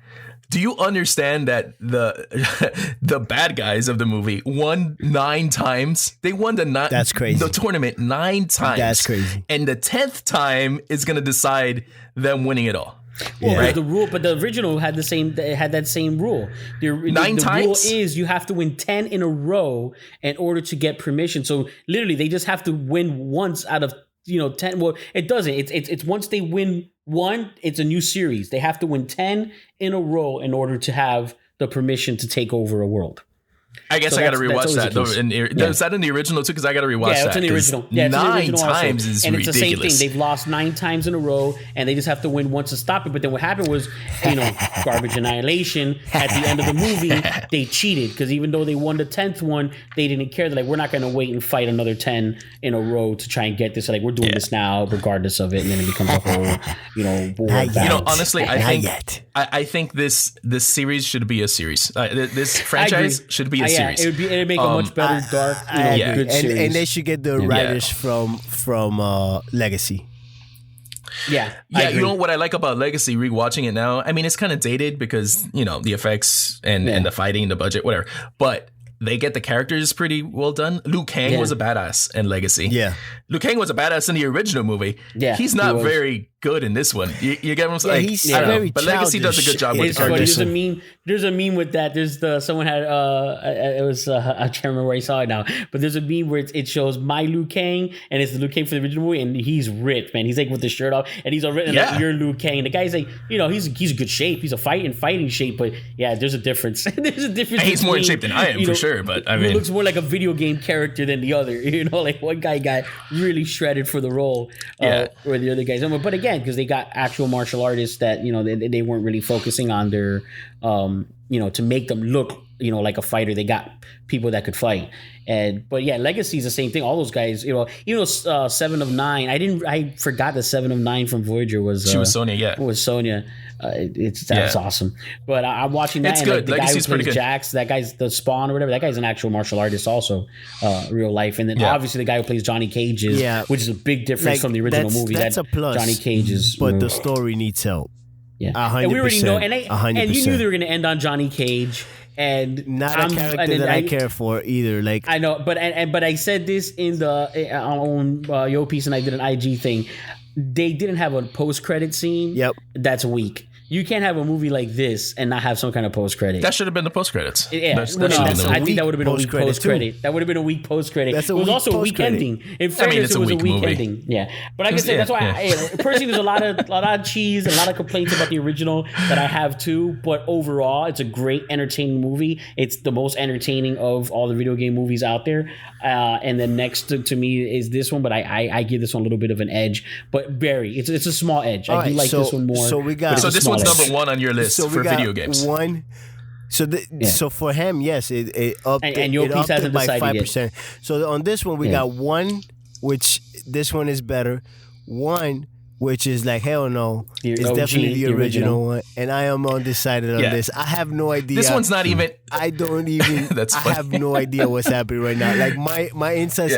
D: Do you understand that the bad guys of the movie won 9 times? They won
E: That's crazy.
D: The tournament 9 times.
E: That's crazy.
D: And the 10th time is going to decide them winning it all.
C: Well,
D: right?
C: the rule, but the original had that same rule. The
D: 9 times?
C: The rule is you have to win 10 in a row in order to get permission. So literally, they just have to win once out of 10. Well, it doesn't. It's once they win one, it's a new series. They have to win 10 in a row in order to have the permission to take over a world.
D: I guess I got to rewatch that. Is that in the original too? Because I got to rewatch that.
C: Yeah, it's in the original. Yeah,
D: 9 times is
C: and
D: ridiculous.
C: It's the same thing. They've lost 9 times in a row, and they just have to win once to stop it. But then what happened was, garbage annihilation. At the end of the movie, they cheated because even though they won the 10th one, they didn't care. They're like, we're not going to wait and fight another 10 in a row to try and get this. So like, we're doing this now, regardless of it, and then it becomes a whole, war.
D: Honestly, I think this series should be a series. This franchise should be a series.
C: It'd make a much better dark, good series.
E: And they should get the writers from Legacy.
C: Yeah.
D: You know what I like about Legacy, rewatching it now? I mean, it's kind of dated because, the effects and the fighting, the budget, whatever. But they get the characters pretty well done. Liu Kang was a badass in Legacy. Yeah. Liu Kang was a badass in the original movie. Yeah. He's not very good in this one. You get what I'm saying?
E: He's very
D: but Legacy does a good job with the characters.
C: There's a meme with that. Someone had it was I can't remember where I saw it now, but there's a meme where it shows my Liu Kang and it's the Liu Kang for the original movie, and he's ripped, man. He's like with the shirt off, and he's all written like you're Liu Kang. The guy's like, he's in good shape. He's a fighting shape, but yeah, there's a difference. There's a difference.
D: And he's more in shape than I am for sure, but I mean,
C: he looks more like a video game character than the other. Like one guy got really shredded for the role, where the other guys. But again, because they got actual martial artists that they weren't really focusing on their to make them look like a fighter. They got people that could fight. But Legacy is the same thing. All those guys, even though 7 of 9, I forgot that 7 of 9 from Voyager was
D: she was Sonya. Yeah,
C: was Sonya. That's awesome. But I'm watching that.
D: It's
C: and
D: good.
C: The
D: Legacy's
C: guy who plays Jax, that guy's the Spawn or whatever. That guy's an actual martial artist, also, real life. And then obviously the guy who plays Johnny Cage which is a big difference from the original movie.
E: That's a plus.
C: Johnny Cage is,
E: but the story needs help. Yeah, 100%,
C: and we already know, and you knew they were going to end on Johnny Cage. And
E: not a character that I care for either. Like
C: I know, but I said this in the on Yo Piece, and I did an IG thing. They didn't have a post-credit scene. Yep, that's weak. You can't have a movie like this and not have some kind of post-credit.
D: That should have been the post-credits.
C: Yeah, I think that would have been a weak post-credit. That would have been a weak post-credit. It was also a weak ending. In fairness, it was a weak ending. Yeah, but like I said, that's why personally there's a lot of cheese and a lot of complaints about the original that I have too. But overall, it's a great entertaining movie. It's the most entertaining of all the video game movies out there. And then next to me is this one, but I give this one a little bit of an edge. But very, it's a small edge. I do like this one more.
E: So we got
D: this one's number 1 on your list for video games.
E: So for him, yes, it upped
C: and your piece hasn't
E: by
C: decided
E: 5%.
C: Yet.
E: So on this one, we got 1, which this one is better. 1, which is like hell no, it's definitely the original one, and I am undecided on this. I have no idea.
D: This one's not even.
E: I don't even.
D: That's funny.
E: I have no idea what's happening right now. Like my insides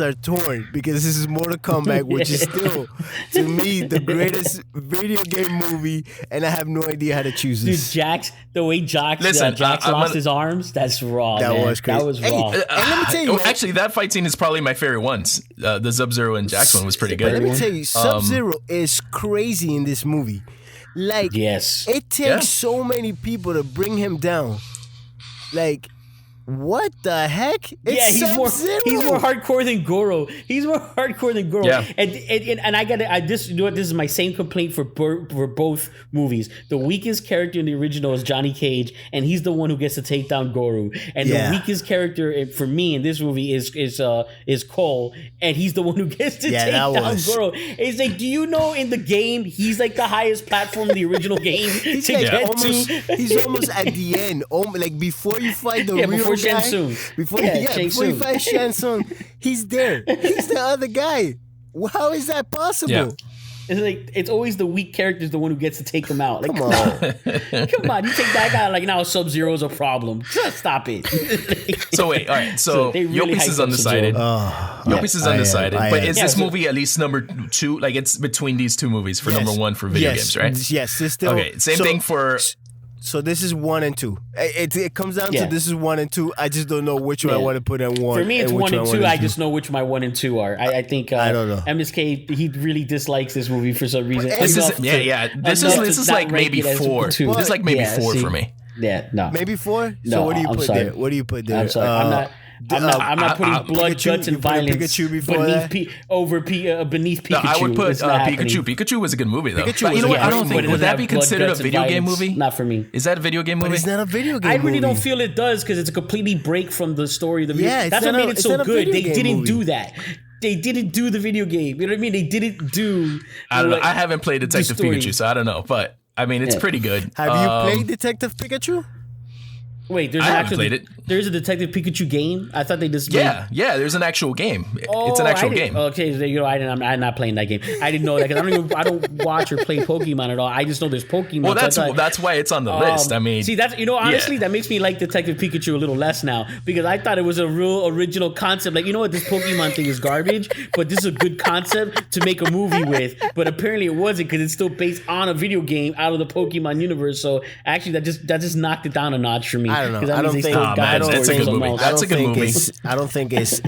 E: are torn because this is Mortal Kombat, which is still to me the greatest video game movie, and I have no idea how to choose this.
C: Dude, the way Jax lost his arms, that's raw. That was crazy. That was raw.
E: And let me tell you,
D: actually, that fight scene is probably my favorite ones. The Sub-Zero and Jax one was pretty good.
E: But let me tell you, Sub-Zero is crazy in this movie. Like, it takes so many people to bring him down. Like, what the heck? It's
C: he's more hardcore than Goro. Yeah. And this is my same complaint for both movies. The weakest character in the original is Johnny Cage, and he's the one who gets to take down Goro. And the weakest character for me in this movie is Cole, and he's the one who gets to take down Goro. It's like, do you know in the game he's like the highest platform in the original game
E: He's almost at the end, like before you fight the real guy. Before you fight Shang Tsung, he's there. He's the other guy. How is that possible?
C: Yeah. It's like it's always the weak character is the one who gets to take him out. Like, come on, you take that guy like now Sub-Zero is a problem. Just stop it.
D: So wait, all right. So Yo Piece is undecided. Yo Piece is undecided. But is this movie at least number 2? Like it's between these two movies for number 1 for video games, right?
E: Yes, it's still
D: okay. Same thing for.
E: So this is 1 and 2. It comes down to this is 1 and 2. I just don't know which one I want to put in 1.
C: For me, it's 1 and 2. I just know which my 1 and 2 are. I think I don't know. MSK, he really dislikes this movie for some reason.
D: This is like maybe 4. This is like maybe 4 for me.
C: Yeah, no.
E: Maybe 4?
C: No,
E: so what do you put there? What do you put there?
C: I'm sorry. I'm not putting blood,
E: Pikachu,
C: guts, and violence beneath Pikachu.
D: No, I would put Pikachu.
C: Happening.
D: Pikachu was a good movie, though.
E: Pikachu
D: You know what? I don't
C: but
D: think
C: it
D: would
C: doesn't
D: that be
C: have blood,
D: considered a
C: guts, and
D: video game
C: violence.
D: movie?
C: Not for me.
D: Is that a video game movie?
E: But it's not a video game movie.
C: I really don't feel it does because it's a completely break from the story of the video.
E: Yeah,
C: that's what made it so good. They didn't
E: do
C: that. They didn't do the video game. You know what I mean? They didn't do.
D: I don't know. I haven't played Detective Pikachu, so I don't know. But I mean, it's pretty good.
E: Have you played Detective Pikachu?
C: Wait, there's there's a Detective Pikachu game. I thought they just
D: yeah. There's an actual game. It's an actual game.
C: Okay, I'm not playing that game. I didn't know that because I don't watch or play Pokemon at all. I just know there's Pokemon.
D: Well, that's why it's on the list. I mean,
C: see, that's honestly that makes me like Detective Pikachu a little less now because I thought it was a real original concept. Like, you know what, this Pokemon thing is garbage, but this is a good concept to make a movie with. But apparently it wasn't because it's still based on a video game out of the Pokemon universe. So actually, that just knocked it down a notch for me.
E: I don't know. I don't think
D: that's a good movie. That's a good movie.
E: I don't think it's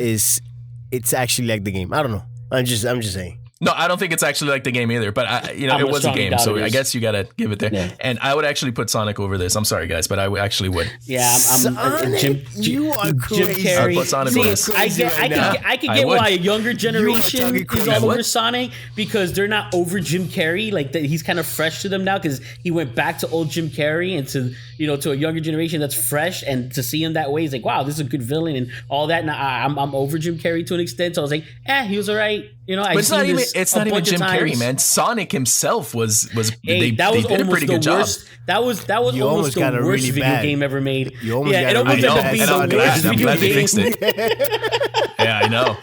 E: actually like the game. I don't know. I'm just saying.
D: No, I don't think it's actually like the game either. But it was a game, so I guess you gotta give it there. Yeah. And I would actually put Sonic over this. I'm sorry, guys, but I actually would.
C: Yeah, I'm
E: you are crazy.
C: Jim Carrey.
D: I put Sonic over this.
C: I can get why a younger generation is all over Sonic because they're not over Jim Carrey. Like he's kind of fresh to them now because he went back to old Jim Carrey and to a younger generation that's fresh, and to see him that way is like, wow, this is a good villain and all that. Now I'm over Jim Carrey to an extent, so I was like, he was all right. You know,
D: but it's not even Jim Carrey, man. Sonic himself was they did a pretty good job.
C: That was almost the worst video game ever made.
E: You almost got it really bad.
D: I'm glad they fixed it. Yeah, I know.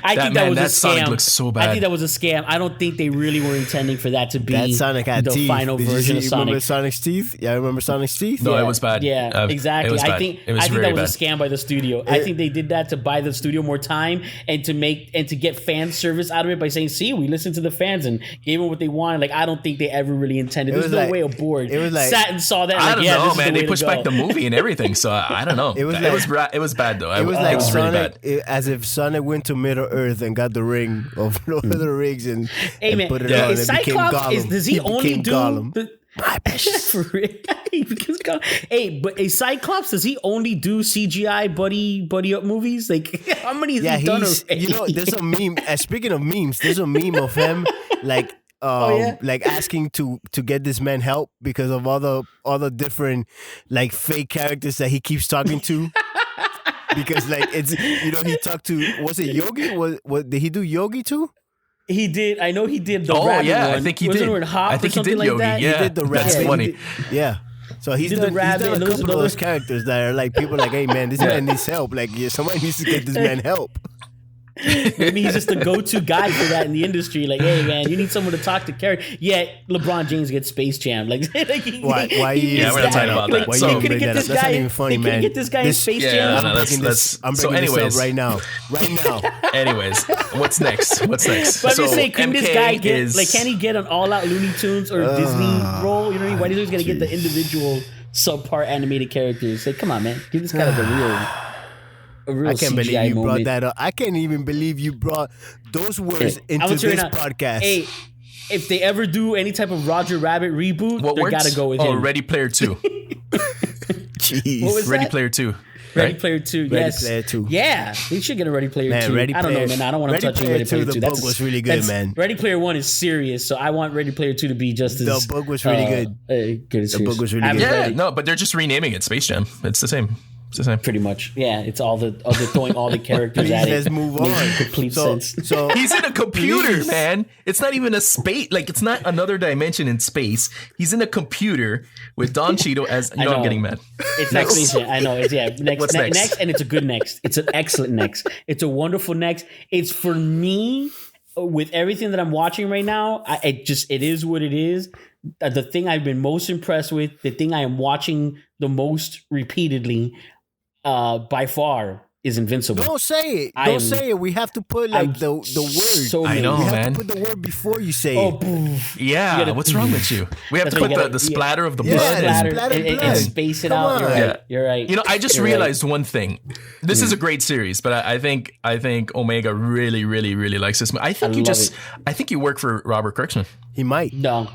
C: I think that was a scam.
D: Sonic looks so bad.
C: I think that was a scam. I don't think they really were intending for that to be
E: that Sonic had
C: the
E: teeth.
C: final version of Sonic.
E: Remember Sonic's teeth? Yeah, I remember Sonic's teeth.
D: No, it was bad.
C: Yeah, exactly.
D: I think that
C: was a scam by the studio. I think they did that to buy the studio more time and to get fan service out of it by saying, "See, we listened to the fans and gave them what they wanted." Like, I don't think they ever really intended. There's no way a board sat and saw that.
D: I don't know, man. They pushed back the movie and everything, so I don't know. It was bad though.
E: It was like
D: Sonic,
E: really bad. As if Sonic went to Middle Earth and got the ring of Lord of the Rings and put it on. And became Gollum.
C: Does he only do
E: Gollum.
C: But a Cyclops, does he only do CGI buddy up movies? Like, how many has he done already?
E: You know, there's a meme. Speaking of memes, there's a meme of him like like asking to get this man help because of all the different like fake characters that he keeps talking to. Because like it's he talked to, was it Yogi? What did he do Yogi too?
C: He did. I know he did the rabbit one.
D: I think he did.
C: I think he did
D: Yogi.
C: Like
D: yeah,
E: he did the rabbit.
D: That's funny.
E: So he's done a couple of those characters that are like people like, hey man, this man needs help. Like somebody needs to get this man help.
C: Maybe he's just the go-to guy for that in the industry. Like, hey man, you need someone to talk to. Yet LeBron James gets Space Jam. Like
E: why?
D: We're not talking about that.
E: Why you bring that up? That's not even funny, man.
C: Get this guy in Space Jam.
E: I'm breaking this up right now.
D: Anyways, what's next?
C: But I'm just saying, couldn't this guy get can he get an all-out Looney Tunes or Disney role? You know what I mean? Why do you always got to get the individual subpart animated characters? Like, come on, man, give this guy like a real
E: I can't
C: CGI
E: believe you
C: moment.
E: brought that up. I can't even believe you brought those words into this podcast.
C: Hey, if they ever do any type of Roger Rabbit reboot, they gotta go with him.
D: Oh, Ready Player 2.
E: Jeez.
C: What was
D: Ready
C: that?
D: Player 2.
C: Ready Player 2, yes.
E: Ready Player 2.
C: Yeah, they should get a Ready Player 2. I don't know, man. I don't want to touch Ready Player 2.
E: The book was really good, man.
C: Ready Player 1 is serious, so I want Ready Player 2 to be just as...
E: The book was really good.
C: The
E: book was really good.
D: Yeah, no, but they're just renaming it Space Jam. It's the same.
C: Pretty much, yeah. It's all the throwing all the characters at it.
E: Let's move on.
C: Makes complete sense.
E: So
D: he's in a computer, man. It's not even a space. Like, it's not another dimension in space. He's in a computer with Don Cheadle as. You know, I'm getting mad.
C: It's next. I know. It's next.
D: What's next?
C: Next, and it's a good next. It's an excellent next. It's a wonderful next. It's for me. With everything that I'm watching right now, it is what it is. The thing I've been most impressed with, the thing I am watching the most repeatedly, by far, is Invincible.
E: Don't say it. Don't say it. We have to put the word.
C: So
D: I know,
E: you have
D: man.
E: to put the word before you say it.
D: Yeah. What's wrong with you? We have to put the splatter of the blood
C: and space it out. You're right. You're right.
D: You know, I just realized one thing. This is a great series, but I think Omega really, really, really likes this. I think you work for Robert Kirkman.
E: He might.
C: No.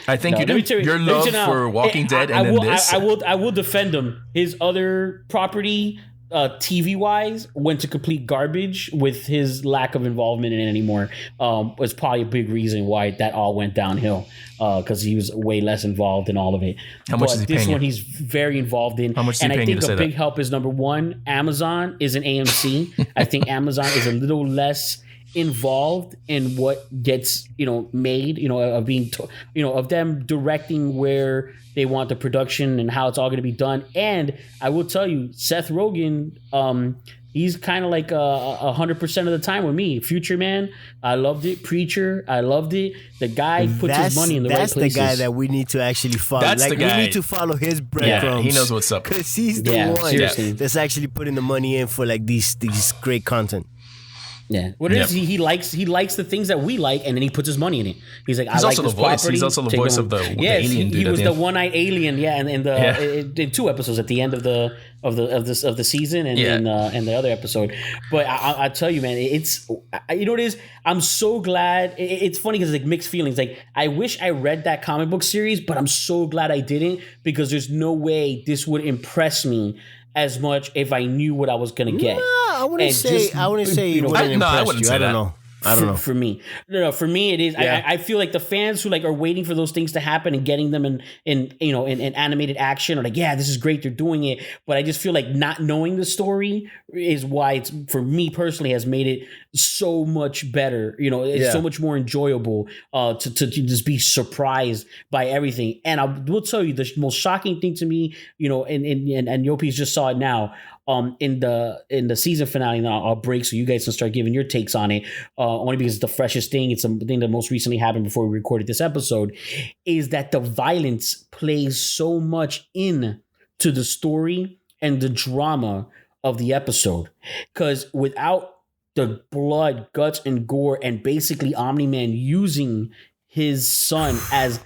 D: I think you do. Your love for Walking Dead and then this.
C: I will defend him. His other property, TV wise, went to complete garbage with his lack of involvement in it anymore. Was probably a big reason why that all went downhill. Because he was way less involved in all of it.
D: How much is he paying?
C: This one he's very involved in.
D: How much is he paying you to say that?
C: And I think a big help is number one, Amazon is an AMC. I think Amazon is a little less involved in what gets made, of being of them directing where they want the production and how it's all going to be done. And I will tell you, Seth Rogen, he's kind of like 100% of the time with me. Future Man, I loved it. Preacher, I loved it. The guy puts his money in the right places.
E: That's the guy that we need to actually follow.
D: That's the guy.
E: We need to follow his breadcrumbs.
D: He knows what's up.
E: Because he's the one
C: seriously.
E: that's actually putting the money in for like these great content.
C: Yeah, what it is, he likes the things that we like, and then he puts his money in it. He's like,
D: he's
C: I
D: also
C: like this
D: the voice.
C: property.
D: He's also the voice of the alien dude.
C: He was the one-eyed alien. Yeah, and in 2 episodes at the end of the season and the other episode. But I tell you, man, it's what it is. I'm so glad. It's funny because like mixed feelings. Like I wish I read that comic book series, but I'm so glad I didn't because there's no way this would impress me as much if I knew what I was gonna get.
E: No, I wouldn't say it wouldn't impress you. I don't know. I don't know.
C: For me, for me, it is. Yeah. I feel like the fans who are waiting for those things to happen and getting them in animated action are like, yeah, this is great, they're doing it. But I just feel like not knowing the story is why it's, for me personally, has made it so much better. It's so much more enjoyable to just be surprised by everything. And I will tell you the most shocking thing to me, and Yopi's just saw it now. In the season finale, now I'll break so you guys can start giving your takes on it. Only because it's the freshest thing. It's something that most recently happened before we recorded this episode. Is that the violence plays so much in to the story and the drama of the episode? Because without the blood, guts, and gore, and basically Omni-Man using his son as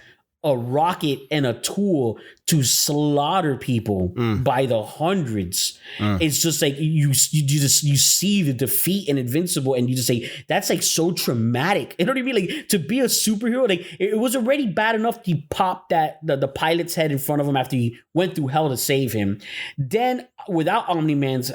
C: a rocket and a tool to slaughter people by the hundreds. It's just like you see the defeat in Invincible, and you just say that's like so traumatic. You know what I mean? Like to be a superhero, like it was already bad enough he popped the pilot's head in front of him after he went through hell to save him. Then without Omni-Man's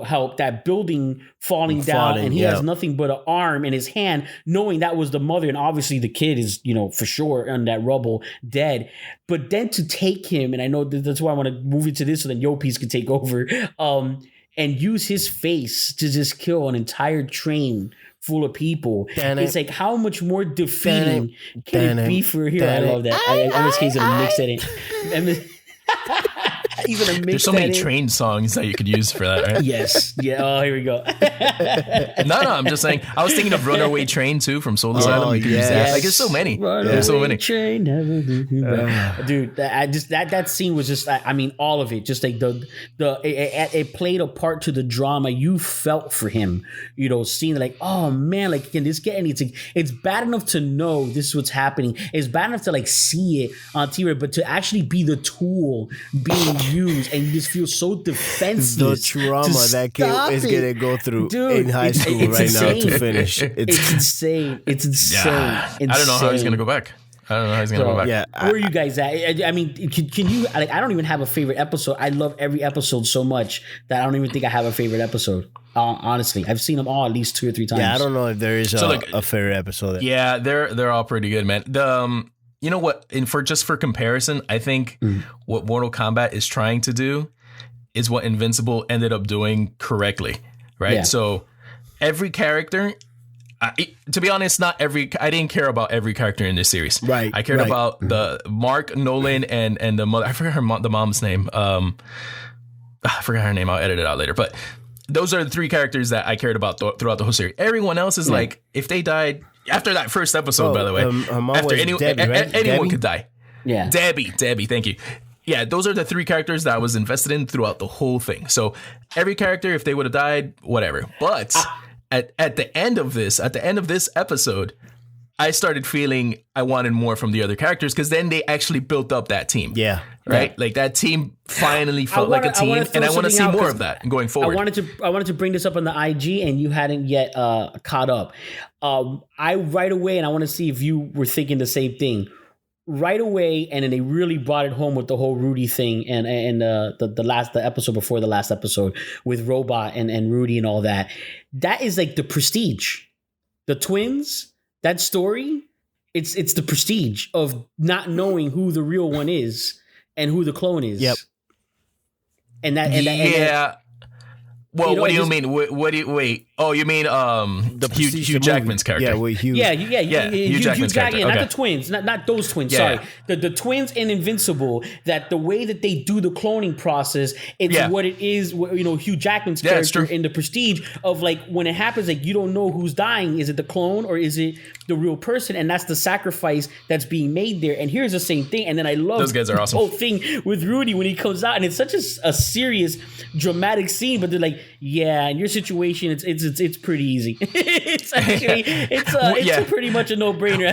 C: help, that building falling down, and he has nothing but an arm in his hand, knowing that was the mother, and obviously the kid is for sure on that rubble dead. But then to take him, and I know that's why I want to move into this so then Yopies can take over, and use his face to just kill an entire train full of people. It's like, how much more defeating can it be for a hero? I love that. I was he's gonna mix that in. He's gonna mix.
D: There's so many train songs that you could use for that, right?
C: Yes. Yeah. Oh, here we go.
D: No, I'm just saying. I was thinking of Runaway Train too from Soul Asylum. You could use that. Like, there's so many. There's so many.
C: Train, dude, that scene was just. I mean, all of it. Just like it played a part to the drama. You felt for him. Seeing like, oh man, like can this get any? It's bad enough to know this is what's happening. It's bad enough to like see it on TV, but to actually be the tool being used, and you just feel so defenseless.
E: The trauma that kid is gonna go through in high school right now to finish. It's
C: insane. It's insane.
D: Yeah. I don't know how he's gonna go back.
E: Yeah.
C: Where are you guys at? I mean, can you? Like, I don't even have a favorite episode. I love every episode so much that I don't even think I have a favorite episode. Honestly, I've seen them all at least 2 or 3 times.
E: Yeah, I don't know if there is a favorite episode.
D: Yeah, they're all pretty good, man. You know what? For comparison, I think what Mortal Kombat is trying to do is what Invincible ended up doing correctly, right? Yeah. So every character, to be honest, I didn't care about every character in this series.
E: Right.
D: I cared about the Mark, Nolan, and the mother. I forgot the mom's name. I forgot her name. I'll edit it out later. But those are the 3 characters that I cared about throughout the whole series. Everyone else is like, if they died after that first episode, by the way, after Debbie, right? Anyone could die.
C: Yeah.
D: Debbie, thank you. yeah, those are the 3 characters that I was invested in throughout the whole thing. So every character, if they would have died, whatever. But at the end of this episode, I started feeling I wanted more from the other characters, because then they actually built up that team.
E: Yeah.
D: Right? Yeah. Like that team finally felt like a team, and I want to see more of that going forward.
C: I wanted to bring this up on the IG, and you hadn't yet caught up. I right away, and I want to see if you were thinking the same thing. Right away, and then they really brought it home with the whole Rudy thing, and the episode before the last episode with Robot and Rudy and all that. That is like the Prestige, the twins. That story, it's the Prestige of not knowing who the real one is and who the clone is.
E: Yep.
D: Well, what do you mean? Wait. Oh, you mean Hugh Jackman's character?
E: Yeah, with Hugh.
C: Yeah.
D: Hugh Jackman's character.
C: Not
D: Okay.
C: the twins, not those twins.
D: Yeah.
C: Sorry, the twins in Invincible. That the way that they do the cloning process, it's what it is. Hugh Jackman's character in the Prestige of like when it happens, like you don't know who's dying. Is it the clone or is it the real person? And that's the sacrifice that's being made there. And here's the same thing. And then I love
D: those guys are awesome.
C: The whole thing with Rudy when he comes out, and it's such a serious, dramatic scene. But they're like, yeah, in your situation, it's pretty easy. It's actually it's pretty much a no-brainer.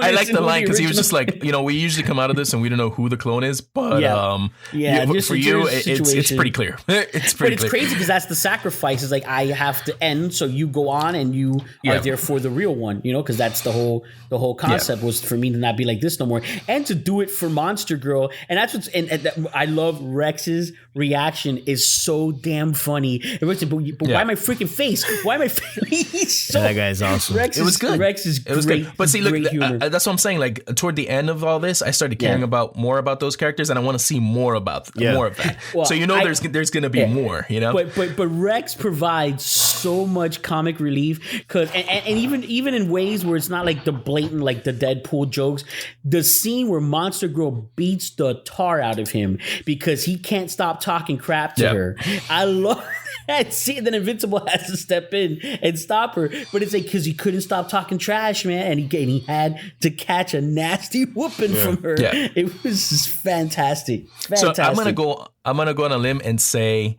D: I like the line because he was just like, we usually come out of this and we don't know who the clone is, but for you, it's pretty clear. It's pretty clear.
C: Crazy because that's the sacrifice. It's like I have to end, so you go on and you are there for the real one. Because that's the whole concept was for me to not be like this no more, and to do it for Monster Girl. And that's what's and I love Rex's reaction is so damn funny. But why my freaking face? Why my face?
E: That guy's awesome.
D: It was good.
C: Rex is
D: it was
C: great.
D: Good. But see, look,
C: that's
D: what I'm saying. Like toward the end of all this, I started caring more about those characters, and I want to see more about more of that. Well, so there's going to be more.
C: But Rex provides so much comic relief because and even in ways where it's not like the blatant like the Deadpool jokes. The scene where Monster Girl beats the tar out of him because he can't stop talking crap to her. I love that scene. Then Invincible has to step in and stop her, but it's like because he couldn't stop talking trash, man, and he had to catch a nasty whooping from her. Yeah. It was just fantastic.
D: So I'm gonna go on a limb and say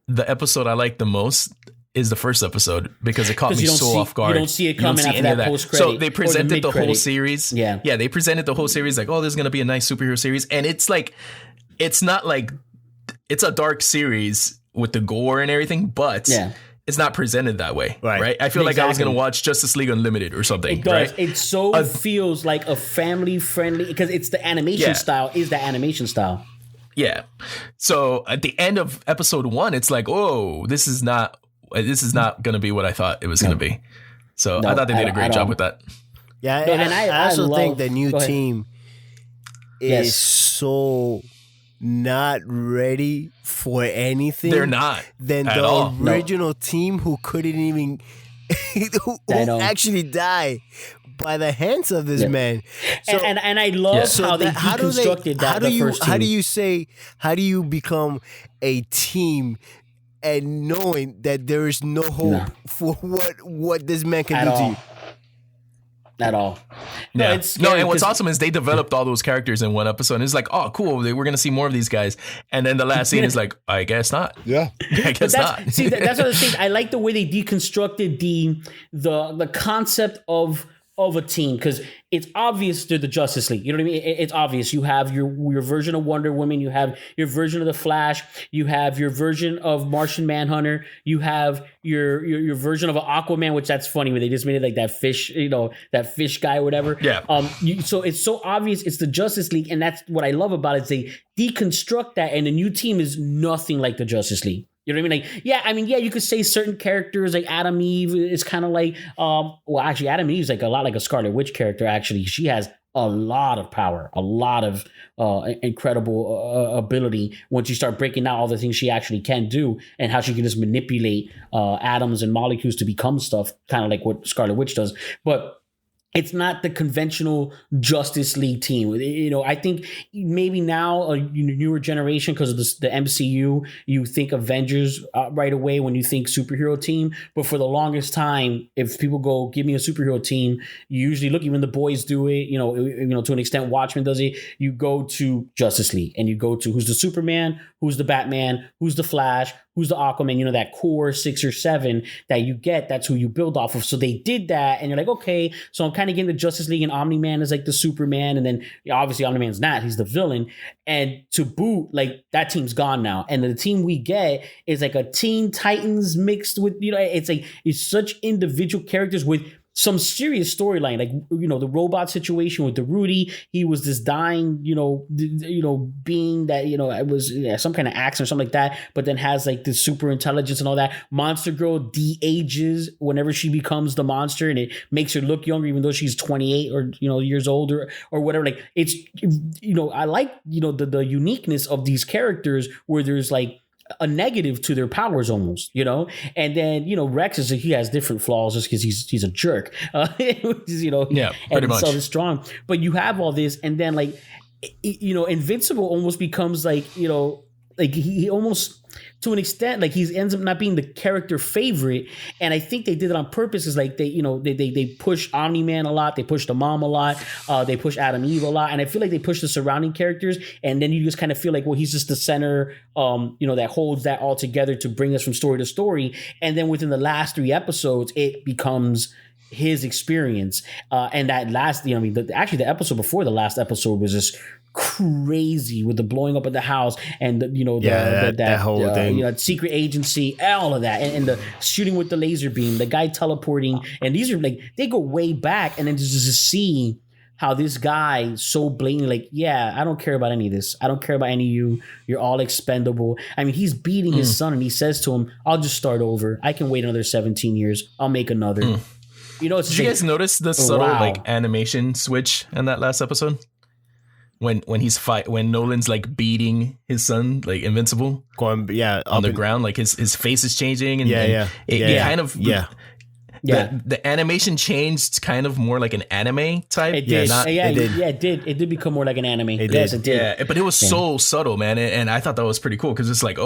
D: the episode I like the most is the first episode because it caught me so off guard. You
C: don't see it coming after that post-credit.
D: So they presented the whole series. Yeah, they presented the whole series like, oh, this is going to be a nice superhero series. And it's like, it's not like, it's a dark series with the gore and everything, but it's not presented that way. Right? I feel like I was going to watch Justice League Unlimited or something.
C: It does.
D: Right?
C: It so feels like a family-friendly, because it's the animation style, is the animation style.
D: Yeah. So at the end of episode 1, it's like, oh, this is not going to be what I thought it was going to be. So I thought they did a great job with that.
E: Yeah, and I also think the new team is so not ready for anything.
D: They're not.
E: Than the original team who couldn't even who actually die by the hands of this man. So,
C: and I love how they deconstructed that the first team.
E: How do you become a team and knowing that there is no hope for what this man can do to you?
C: At all.
D: And what's awesome is they developed all those characters in one episode. And it's like, oh, cool. We're going to see more of these guys. And then the last scene is like, I guess not.
E: Yeah.
D: I guess not.
C: See, that's what I was saying. I like the way they deconstructed the concept of a team, because it's obvious they're the Justice League. You know what I mean? It's obvious. You have your version of Wonder Woman. You have your version of the Flash. You have your version of Martian Manhunter. You have your version of an Aquaman, which that's funny when they just made it like that fish, that fish guy or whatever.
D: Yeah.
C: So it's so obvious it's the Justice League, and that's what I love about it. Is they deconstruct that, and the new team is nothing like the Justice League. You know what I mean? Like, you could say certain characters like Adam Eve is kind of like, actually Adam Eve's like a lot like a Scarlet Witch character. Actually, she has a lot of power, a lot of incredible ability once you start breaking out all the things she actually can do and how she can just manipulate atoms and molecules to become stuff, kind of like what Scarlet Witch does. But it's not the conventional Justice League team. You know, I think maybe now a newer generation, because of the MCU, you think Avengers right away when you think superhero team. But for the longest time, if people go, give me a superhero team, you usually look, even the boys do it, you know, to an extent, Watchmen does it. You go to Justice League and you go to who's the Superman, who's the Batman, who's the Flash, who's the Aquaman, you know, that core 6 or 7 that you get, that's who you build off of. So they did that, and you're like, okay, so I'm kind of getting the Justice League, and Omni-Man is like the Superman, and then obviously Omni-Man's not, he's the villain. And to boot, like, that team's gone now. And the team we get is like a Teen Titans mixed with, you know, it's such individual characters with some serious storyline, like, you know, the robot situation with the Rudy. He was this dying, being that, you know, it was some kind of accident or something like that, but then has like this super intelligence and all that. Monster Girl de-ages whenever she becomes the monster, and it makes her look younger, even though she's 28 or, you know, years older or whatever. Like, it's, you know, I like, you know, the uniqueness of these characters where there's like a negative to their powers almost, you know. And then, you know, Rex he has different flaws just because he's a jerk, you know. Yeah, pretty much. So strong, but you have all this, and then like, you know, Invincible almost becomes like, you know, like he almost, to an extent, like he ends up not being the character favorite. And I think they did it on purpose. Is like they push Omni-Man a lot, they push the mom a lot, they push Adam Eve a lot, and I feel like they push the surrounding characters, and then you just kind of feel like, well, he's just the center, you know, that holds that all together to bring us from story to story. And then within the last 3 episodes, it becomes his experience, and that last, you know, I mean, actually the episode before the last episode was just crazy with the blowing up of the house and that whole thing, you know, secret agency, all of that, and the shooting with the laser beam, the guy teleporting, and these are like, they go way back, and then just to see how this guy so blatantly, like, yeah, I don't care about any of this. I don't care about any of you. You're all expendable. I mean, he's beating his son, and he says to him, I'll just start over. I can wait another 17 years. I'll make another. You know, it's
D: did you guys notice the subtle like animation switch in that last episode? When when Nolan's like beating his son, like Invincible, on the ground, like his face is changing, and the animation changed kind of more like an anime type.
C: It did. It did become more like an anime. It did.
D: Yeah, but it was so subtle, man, and I thought that was pretty cool because it's like,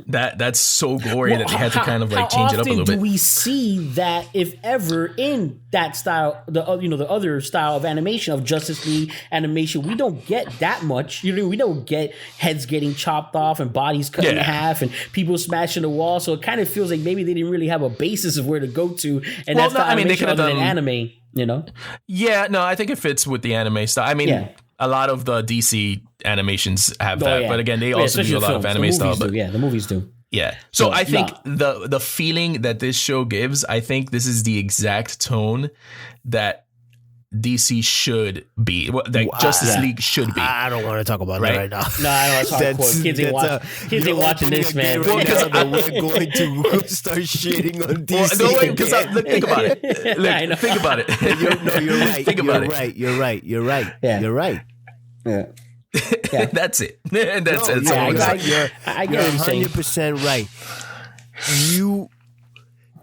D: that's so gory that they had to kind of like change it up a little bit.
C: Do we see that, if ever, in that style, the other style of animation of Justice League animation? We don't get that much. You know, we don't get heads getting chopped off and bodies cut in half and people smashing the wall. So it kind of feels like maybe they didn't really have a basis of where to go to, and that's they could have done anime, you know.
D: Yeah, no, I think it fits with the anime style. I mean, a lot of the DC animations have that, but again, they also do a lot of anime style. But
C: the movies do.
D: Yeah. So I think the feeling that this show gives, I think this is the exact tone that DC should be, that Justice League should be.
E: I don't want to talk about that right now.
C: No, I don't want to talk. Kids ain't watching this, man.
E: We're going to start shitting on DC.
D: Well, no, wait, because think about it. Think about it.
E: You're right.
D: Think about
E: it. You're right.
C: Yeah.
E: You're right.
C: Yeah.
D: That's it. That's it.
E: You're 100% right. You.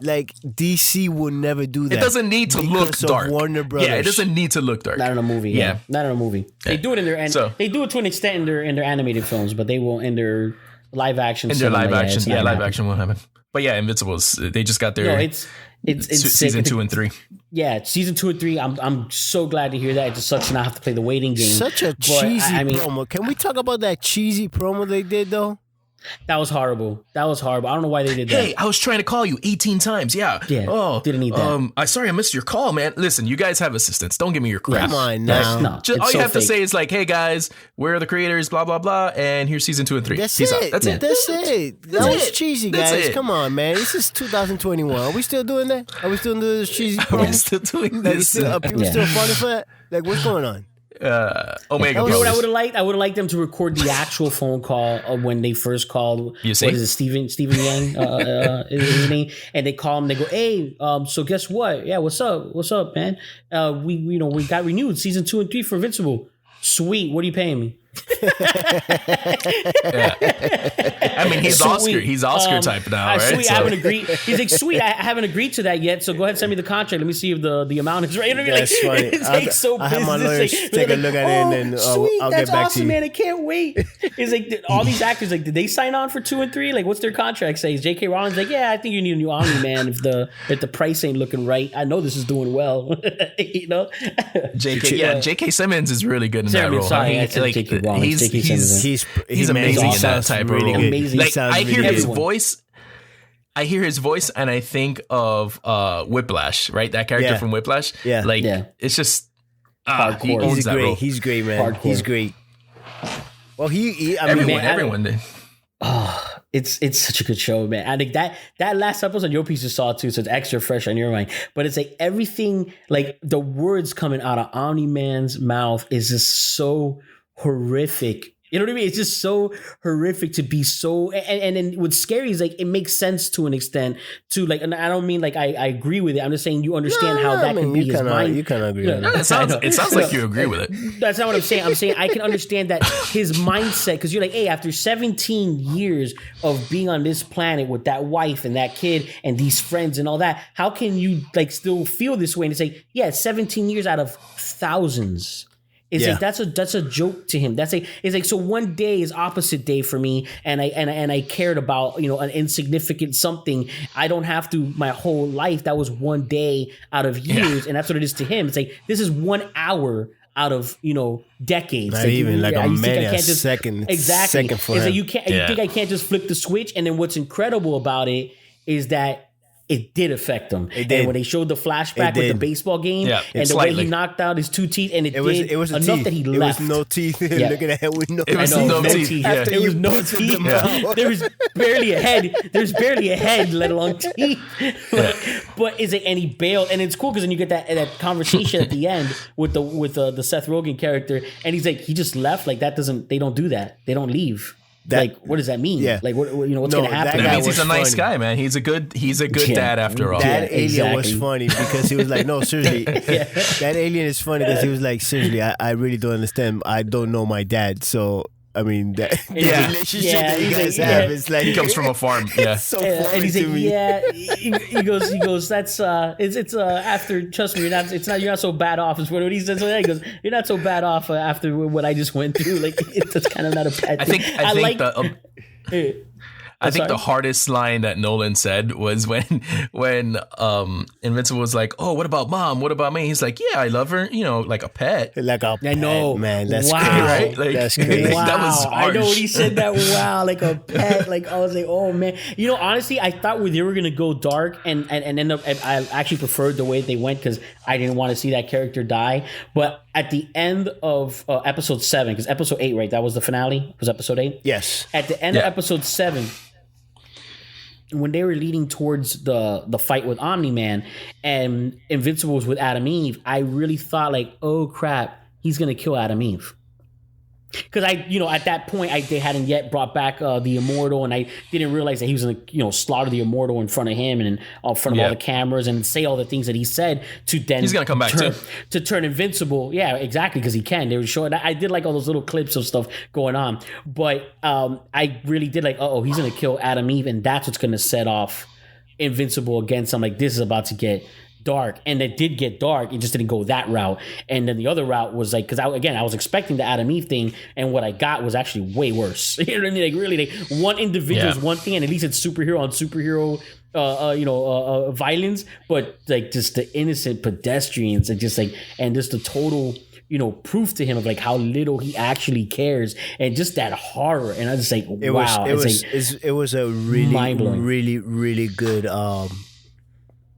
E: Like, DC would never do that.
D: It doesn't need to look dark.
E: Warner Brothers.
D: Yeah, it doesn't need to look dark.
C: Not in a movie. Yeah, not in a movie. They do it in their they do it to an extent in their animated films, but they won't in their live action.
D: In their live action, live action won't happen. But yeah, Invincibles, they just got their it's season 2 and 3.
C: Yeah, season 2 and 3. I'm so glad to hear that. It just sucks to not have to play the waiting game.
E: Such a cheesy promo. Can we talk about that cheesy promo they did though?
C: That was horrible. I don't know why they did that.
D: Hey, I was trying to call you 18 times. Yeah.
C: Oh, didn't need that.
D: Sorry, I missed your call, man. Listen, you guys have assistants. Don't give me your crap.
E: Come on now.
D: All you have to say is like, hey guys, we're the creators, blah, blah, blah. And here's season 2 and 3.
E: Peace out. That's it. That was cheesy, guys. Come on, man. This is 2021. Are we still doing that? Are we still doing this cheesy promo?
D: Are we still doing this?
E: Are people still falling for that? Like, what's going on?
D: Omega.
C: You know what I would have liked? I would have liked them to record the actual phone call of when they first called.
D: You see?
C: What is it, Steven Yang? Is his name? And they call him. They go, "Hey, so guess what? Yeah, what's up, man? We got renewed season 2 and 3 for Invincible. Sweet. What are you paying me?"
D: I mean, he's Oscar type now, right?
C: Sweet, I haven't agreed. He's like, sweet, I haven't agreed to that yet. So go ahead and send me the contract. Let me see if the amount is right.
E: That's funny.
C: It's like so
E: I have my lawyers take a look at it, and then I'll get back to you.
C: Man, I can't wait. It's like all these actors, like, did they sign on for 2 and 3? Like, what's their contract say? Is J.K. Rowling's like, yeah, I think you need a new Omni-Man if the price ain't looking right. I know this is doing well. You know,
D: J.K. Simmons is really good in that role.
C: Sorry,
D: I mean, he's amazing in that type
E: really
D: of role.
C: Amazing.
D: Like, I hear his
C: everyone.
D: voice. I hear his voice and I think of Whiplash, right? That character from Whiplash.
E: Yeah.
D: Like, it's just he owns
E: He's
D: that
E: great.
D: role.
E: He's great, man.
C: Hardcore.
E: He's great. Well,
D: everyone did.
C: Oh, it's such a good show, man. I think that last episode your piece you saw too, so it's extra fresh on your mind. But it's like everything, like the words coming out of Omni-Man's mouth is just so horrific. You know what I mean? It's just so horrific to be so, and then what's scary is like it makes sense to an extent to like, and I don't mean like I agree with it. I'm just saying you understand how that can be his mind.
E: You kind of agree with
D: it. It sounds like you agree with it.
C: That's not what I'm saying. I'm saying I can understand that his mindset, because you're like, hey, after 17 years of being on this planet with that wife and that kid and these friends and all that, how can you like still feel this way? And it's like, yeah, 17 years out of thousands. It's like that's a joke to him. It's like so one day is opposite day for me, and I cared about, you know, an insignificant something. I don't have to my whole life. That was one day out of years, and that's what it is to him. It's like this is 1 hour out of, you know, decades.
E: Not even like a minute, a second.
C: Exactly.
E: Second for
C: it's
E: him.
C: like you can't. You think I can't just flip the switch? And then what's incredible about it is that it did affect him. And when they showed the flashback with the baseball game and the way he knocked out his 2 teeth, and it was enough
E: teeth.
C: that he left.
E: It was no teeth. Looking at him with no
D: teeth. It was no teeth.
C: It was no teeth. There was barely a head. There's barely a head, let alone teeth. But is it any bailed? And it's cool because then you get that conversation at the end with the Seth Rogen character, and he's like, he just left. Like that doesn't. They don't do that. They don't leave. Like, what does that mean? Yeah. Like, what, you know, what's going to happen?
D: That means he's a nice guy, man. He's a good dad after all.
E: That alien was funny because he was like, no, seriously. That alien is funny because he was like, seriously, I really don't understand. I don't know my dad. So, I mean, the relationship that you guys have is like...
D: He comes from a farm. Yeah.
E: It's so funny
C: and he's
E: to
C: like,
E: me.
C: he goes, that's, it's after, trust me, you're not so bad off. Is what he says. So he goes, you're not so bad off after what I just went through. Like, it's kind of not a bad thing.
D: I think the hardest line that Nolan said was when Invincible was like, "Oh, what about mom? What about me?" He's like, "Yeah, I love her. You know, like a pet."
E: Like a pet, man. That's
C: wow.
E: crazy,
D: right? Like,
E: that's crazy.
C: Wow.
D: That was harsh.
C: I know when he said that. Wow, like a pet. Like I was like, oh man. You know, honestly, I thought they were gonna go dark, and end up. I actually preferred the way they went because I didn't want to see that character die. But at the end of episode 7, because episode 8, right? That was the finale. Was episode 8?
E: Yes.
C: At the end of episode 7. When they were leading towards the fight with Omni-Man and Invincible was with Adam Eve, I really thought like, oh crap, he's gonna kill Adam Eve. Because at that point, they hadn't yet brought back the Immortal, and I didn't realize that he was gonna, slaughter the Immortal in front of him and in front of all the cameras and say all the things that he said to then
D: he's gonna come back
C: to turn Invincible. Yeah, exactly, because he can. They were showing. I did like all those little clips of stuff going on, but I really did like, he's gonna kill Adam Eve, and that's what's gonna set off Invincible against him. Like, this is about to get dark, and it did get dark. It just didn't go that route. And then the other route was like, because I was expecting the Adam Eve thing, and what I got was actually way worse. You know what I mean? Like, really, like one individual is one thing, and at least it's superhero on superhero violence, but like just the innocent pedestrians and just like, and just the total proof to him of like how little he actually cares, and just that horror. And I was just like, wow,
E: it was a really, really good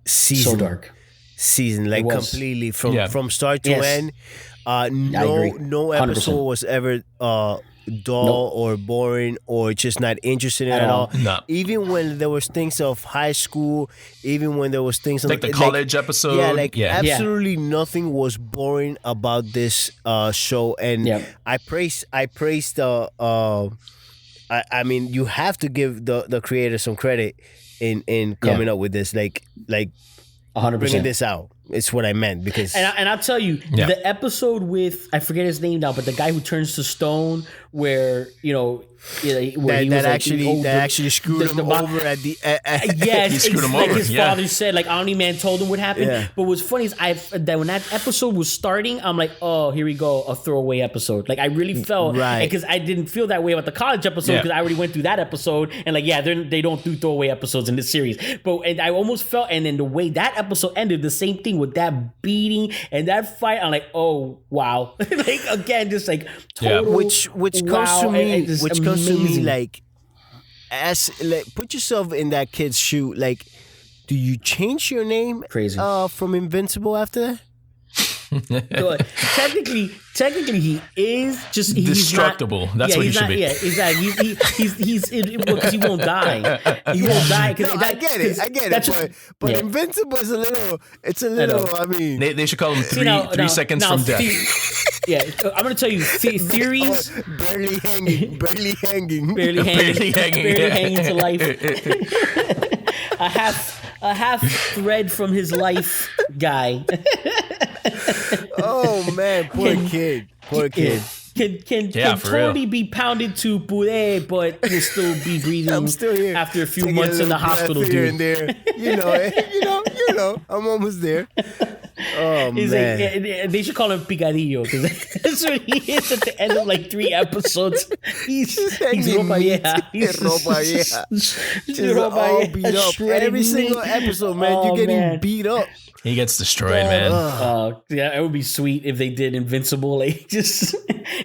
E: season.
C: So dark.
E: Season, like completely from start to end. No episode
C: 100%.
E: was ever dull or boring or just not interesting at all.
D: No.
E: Even when there was things of high school, even when there was things
D: like the college episode.
E: Absolutely nothing was boring about this show. And I praised the I mean, you have to give the creator some credit in coming up with this, like
C: 100%.
E: bringing this out. It's what I meant because,
C: and I'll tell you the episode with I forget his name now, but the guy who turns to stone, where that actually screwed him over at the yes,
D: he screwed him
C: like
D: over.
C: His father said, like Omni-Man told him what happened. Yeah. But what's funny is that when that episode was starting, I'm like, oh, here we go, a throwaway episode. Like I really felt because I didn't feel that way about the college episode because I already went through that episode and like they don't do throwaway episodes in this series. But I almost felt, and then the way that episode ended, the same thing with that beating and that fight. I'm like, oh wow, like again, just like total,
E: which comes to me, like put yourself in that kid's shoe. Like, do you change your name from Invincible after that?
C: Technically, he is just
D: destructible. That's what he should be.
C: Yeah, exactly. He's because he won't die. He won't die.
E: I get it. But Invincible is a little. It's a little. I mean,
D: they should call him 3 seconds from death.
C: I'm gonna tell you theories.
E: Barely hanging
C: to life. a half thread from his life guy.
E: Oh man, poor kid.
C: Can totally be pounded to puree, but he'll still be breathing.
E: I'm still here
C: after a few months in the hospital,
E: here and there. You know, I'm almost there. Oh
C: He's
E: man,
C: like, they should call him Picadillo because that's what he is at the end of like 3 episodes. He's ropa vieja. He's
E: all beat up. Every single episode, man, you're getting beat up.
D: He gets destroyed, man.
C: Yeah, it would be sweet if they did Invincible, like just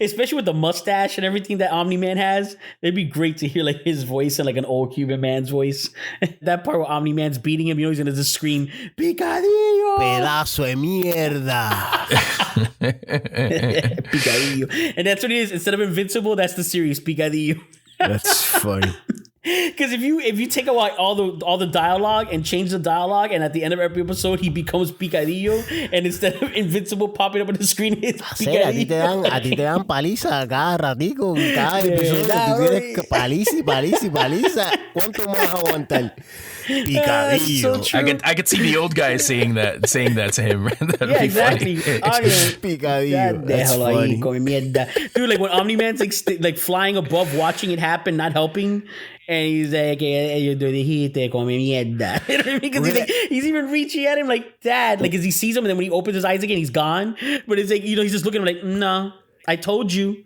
C: especially with the mustache and everything that Omni-Man has. It'd be great to hear like his voice and like an old Cuban man's voice. That part where Omni-Man's beating him, he's gonna just scream "Picadillo,
E: pedazo de mierda."
C: Picadillo, and that's what it is. Instead of Invincible, that's the series Picadillo.
E: That's funny.
C: Because if you take away all the dialogue and change the dialogue, and at the end of every episode he becomes Picadillo, and instead of Invincible popping up on the screen, it's Picadillo.
E: A ti te dan paliza cada ratico, cada episodio tú tienes paliza. ¿Cuánto más aguantar? Picadillo.
C: So
D: I could see the old guy saying that to him.
C: Yeah, exactly.
E: Picadillo. That's funny.
C: Dude, like when Omni-Man's like flying above, watching it happen, not helping. And he's like, yo te dijiste come mierda. You know what I mean? Because he's even reaching at him like, Dad. Like, as he sees him, and then when he opens his eyes again, he's gone. But it's like, he's just looking at him like, no, I told you.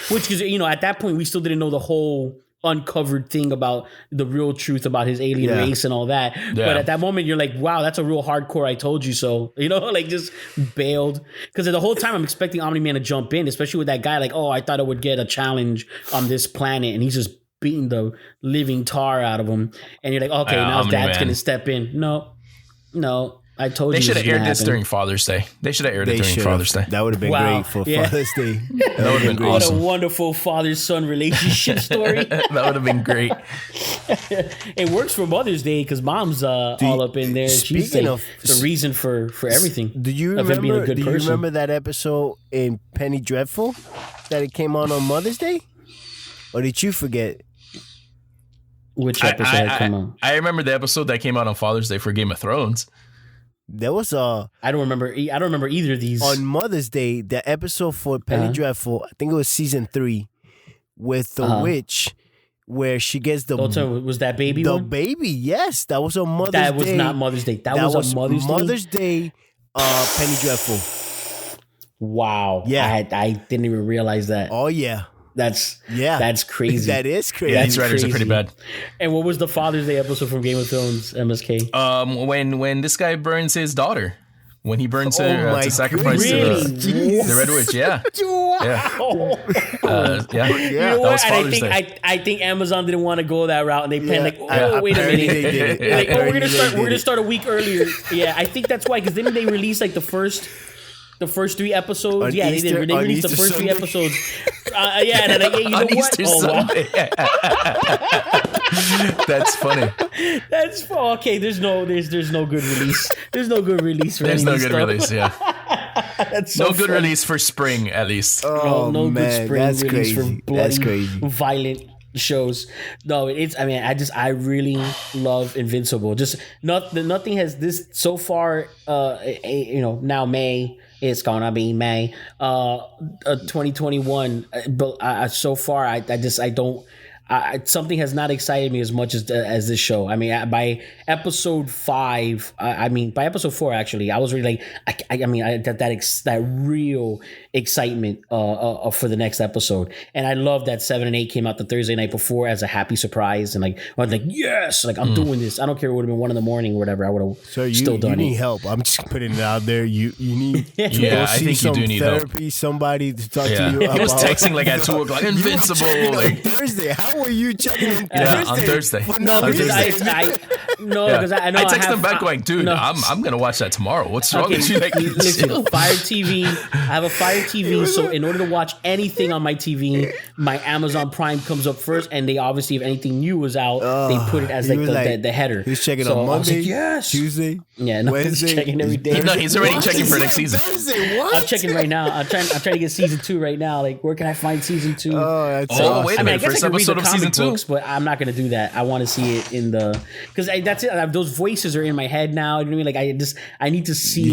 C: Which is, at that point, we still didn't know the whole uncovered thing about the real truth about his alien race and all that. Yeah. But at that moment, you're like, wow, that's a real hardcore I told you so. Like just bailed. Because the whole time I'm expecting Omni-Man to jump in, especially with that guy, like, oh, I thought I would get a challenge on this planet. And he's just beating the living tar out of him, and you're like, okay, now his dad's gonna step in. No, I told you.
D: They should have aired this during Father's Day. Father's Day.
E: That would have been great for Father's Day.
D: That would have been awesome.
C: What a wonderful father-son relationship story.
D: That would have been great.
C: It works for Mother's Day because Mom's all up in there. She's like the reason for everything.
E: Do you remember that episode in Penny Dreadful that it came on Mother's Day? Or did you forget?
C: Which episode had come on?
D: I remember the episode that came out on Father's Day for Game of Thrones.
E: There was
C: I don't remember either of these.
E: On Mother's Day, the episode for Penny Dreadful, I think it was season 3, with the witch, where she gets the...
C: was that baby
E: the
C: one?
E: Baby, yes. That was on Mother's Day.
C: That was not Mother's Day. That was on
E: Mother's Day, Penny Dreadful.
C: Wow. Yeah. I didn't even realize that.
E: Oh, yeah.
C: That's crazy.
E: That is crazy.
D: Yeah, these writers are pretty bad.
C: And what was the Father's Day episode from Game of Thrones, MSK?
D: When this guy burns his daughter, when he burns her to sacrifice to the Red Witch, yeah.
C: You know what? And I think Amazon didn't want to go that route, and they planned wait a minute,
E: they did.
C: Like, we're gonna start a week earlier. Yeah, I think that's why. Because didn't they release like the first 3 episodes?
E: On
C: yeah,
E: Easter,
C: they released the first
E: Sunday.
C: 3 episodes. And then like, you know what?
D: Easter Sunday. That's funny.
C: That's okay. There's no good release. There's no good release for
D: There's no good
C: stuff.
D: release. Yeah.
C: That's so
D: no good
C: funny.
D: release for spring, at least.
E: Oh,
C: no
E: man,
C: good spring
E: that's
C: release
E: crazy.
C: for bloody,
E: That's crazy.
C: violent shows. No, it's. I mean, I really love Invincible. Just nothing has this so far. Now May. It's gonna be May, 2021. But so far, I don't. Something has not excited me as much as this show. I mean, by episode 5, by episode 4, actually, I was really like, that real excitement for the next episode. And I love that 7 and 8 came out the Thursday night before as a happy surprise. And like, I was like, yes, like I'm doing this. I don't care. It would have been 1 a.m. or whatever. I would have still done it.
E: You need help. I'm just putting it out there. You need
D: I think you do need
E: therapy,
D: help.
E: somebody to talk to you about.
D: He was texting like at 2 o'clock, Invincible.
E: Like Thursday. How were you checking on Thursday?
D: On Thursday.
C: No, because I
D: text him back going, dude, I'm gonna watch that tomorrow. What's wrong with you? Like,
C: listen, Fire TV. I have a Fire TV, so in order to watch anything on my TV, my Amazon Prime comes up first, and they obviously, if anything new was out, they put it as the header.
E: He's checking on Monday, Tuesday, Wednesday.
C: He's checking every day.
D: No, he's already checking for next season.
E: What?
C: I'm checking right now. I'm trying to get season 2 right now. Like, where can I find season 2?
D: Wait a minute, first episode of season 2.
C: But I'm not gonna do that. I want to see it in the because that's it. Those voices are in my head now. You know what I mean? Like I need to see it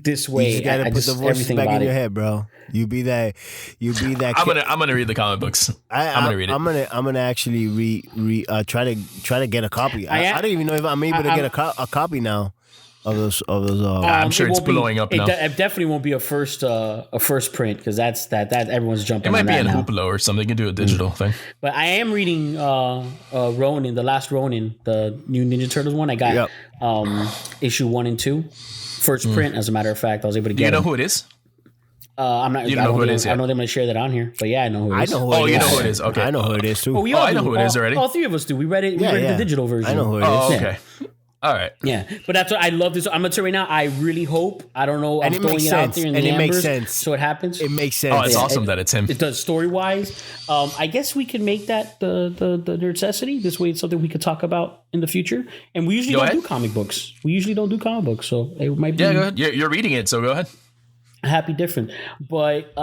C: this way.
E: You just gotta put the voices back in your head, bro. You be that.
D: I'm gonna read the comic books. I'm gonna read it.
E: I'm gonna actually try to get a copy. I don't even know if I'm able to get a copy now. Of those,
D: I'm sure it's blowing up now.
C: It definitely won't be a first print because that's everyone's jumping.
D: It might
C: on
D: be
C: that
D: in
C: now.
D: Hoopla or something. You can do a digital thing.
C: But I am reading Ronin, the last Ronin, the new Ninja Turtles one. I got issue 1 and 2, first print. As a matter of fact, I was able to get.
D: Do you know who it is?
C: I'm not. You don't know who it is. I don't know them to share that on here, but yeah, I know who it is.
E: I know who it is.
D: You know who it is. Okay,
E: I know who it is too.
C: I know
D: who it is already.
C: All 3 of us do. We read it. We read the digital version.
E: I know who it is.
D: Oh, okay. All right.
C: Yeah, but that's what I love this. I'm gonna tell you right now. I really hope. I don't know. I'm throwing it out there in the
E: makes sense.
C: So it happens.
E: It makes sense.
D: Oh, it's awesome that it's him.
C: It does story wise. I guess we can make that the necessity. This way, it's something we could talk about in the future. And we usually don't do comic books. So it might be.
D: Yeah, go ahead. You're reading it, so go ahead.
C: Happy different, but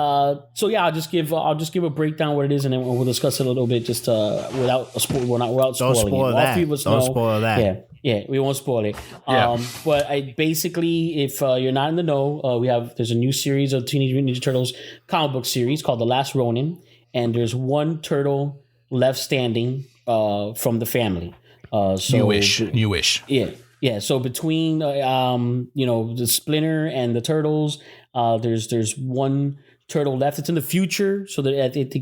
C: so yeah, I'll just give a breakdown of what it is, and then we'll discuss it a little bit, just without spoiling.
E: Don't spoil that. Don't spoil that.
C: Yeah, we won't spoil it.
D: Yeah.
C: But basically, if you're not in the know, there's a new series of Teenage Mutant Ninja Turtles comic book series called The Last Ronin, and there's one turtle left standing from the family.
D: Newish.
C: Yeah. So between the Splinter and the turtles, there's one turtle left. It's in the future, so that I think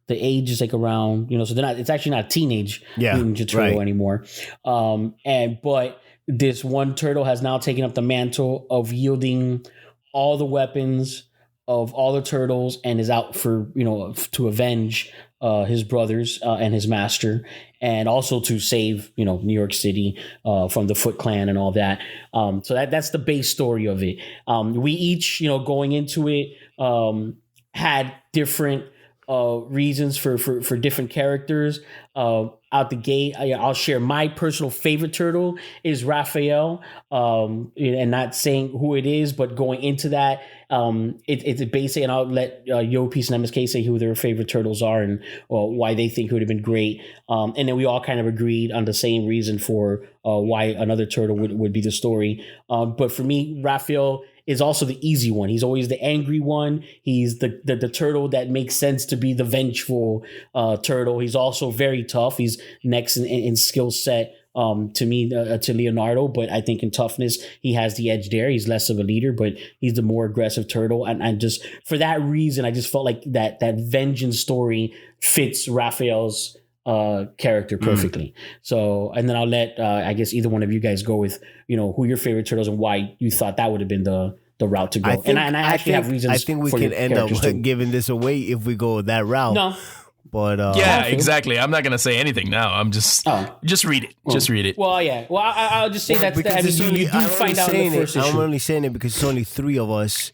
C: the age is like around, so they're not. It's actually not a teenage Ninja Turtle anymore. But this one turtle has now taken up the mantle of yielding all the weapons of all the turtles and is out for to avenge his brothers and his master, and also to save New York City from the Foot Clan and all that. So that's the base story of it. We each going into it had different reasons for different characters. Out the gate, I'll share my personal favorite turtle is Raphael, and not saying who it is, but going into that, it's basic, and I'll let Yo Peace and MSK say who their favorite turtles are and why they think it would have been great, and then we all kind of agreed on the same reason for why another turtle would be the story. But for me, Raphael is also the easy one. He's always the angry one. He's the turtle that makes sense to be the vengeful turtle. He's also very tough. He's next in skill set to me to Leonardo, but I think in toughness he has the edge there. He's less of a leader, but he's the more aggressive turtle. And just for that reason, I just felt like that vengeance story fits Raphael's character perfectly. So, and then I'll let I guess either one of you guys go with who your favorite turtles and why you thought that would have been the route to go. I actually have reasons.
E: I think we can end up giving this away if we go that route.
C: No.
E: But
D: exactly. I'm not gonna say anything now. I'm just read it. Just read it.
C: Well, yeah. Well, I'll just say you do find out in the first issue.
E: I'm only saying it because it's only 3 of us.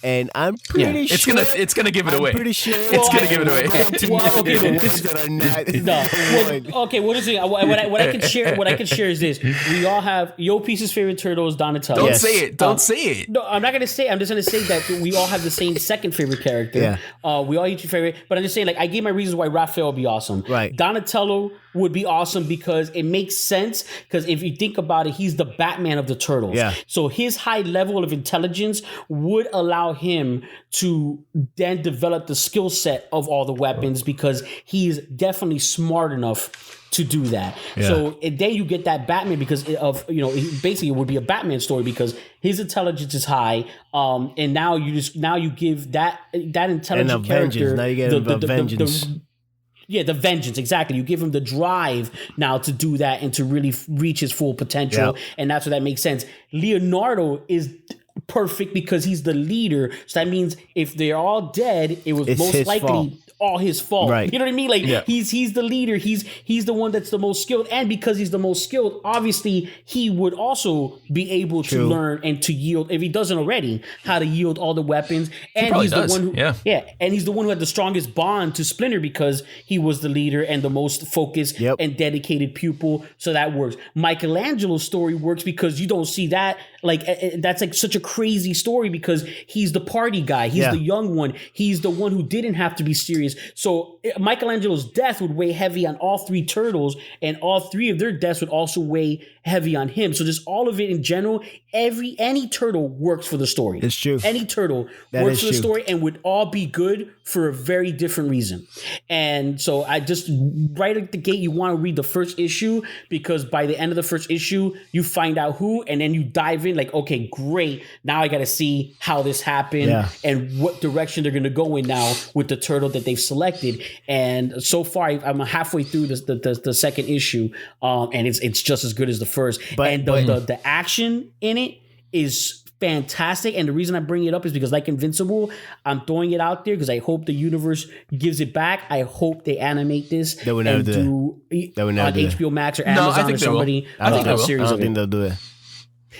E: and I'm pretty sure
D: it's gonna give it away.
E: I'm pretty sure
D: it's gonna give it away.
C: Okay, what is it? What I can share is this: we all have Yo Piece's favorite turtle is Donatello.
D: Don't say it. Don't say it.
C: No, I'm not gonna say. I'm just gonna say that we all have the same second favorite character. Yeah. We all each favorite, but I'm just saying, like, I gave my reasons why Raphael would be awesome.
E: Right.
C: Donatello would be awesome because it makes sense. Because if you think about it, he's the Batman of the Turtles.
E: Yeah.
C: So his high level of intelligence would allow him to then develop the skill set of all the weapons because he's definitely smart enough to do that. Yeah. So then you get that Batman because of, basically it would be a Batman story because his intelligence is high. And now you give that intelligent character
E: now you get the vengeance.
C: The vengeance, exactly. You give him the drive now to do that and to really reach his full potential. Yep. And that's where that makes sense. Leonardo is perfect because he's the leader. So that means if they're all dead, it was most likely all his fault.
E: Right.
C: You know what I mean? Like he's the leader. He's the one that's the most skilled. And because he's the most skilled, obviously he would also be able to learn and to yield, if he doesn't already, how to yield all the weapons. And he's the one who and he's the one who had the strongest bond to Splinter because he was the leader and the most focused and dedicated pupil. So that works. Michelangelo's story works because you don't see that. Like that's like such a crazy story because he's the party guy. He's the young one. He's the one who didn't have to be serious. So Michelangelo's death would weigh heavy on all three turtles, and all three of their deaths would also weigh heavy on him. So just all of it in general, any turtle works for the story.
E: It's true.
C: Any turtle works for the story and would all be good for a very different reason. And so I just right at the gate, you want to read the first issue because by the end of the first issue, you find out who, and then you dive in like, okay, great. Now I got to see how this happened and what direction they're going to go in now with the turtle that they've selected. And so far, I'm halfway through the second issue, and it's just as good as the first. But the action in it is fantastic. And the reason I bring it up is because, like Invincible, I'm throwing it out there because I hope the universe gives it back. I hope they animate this.
E: They would never do it. They would never
C: on HBO Max or Amazon or somebody.
E: I don't think they'll do it.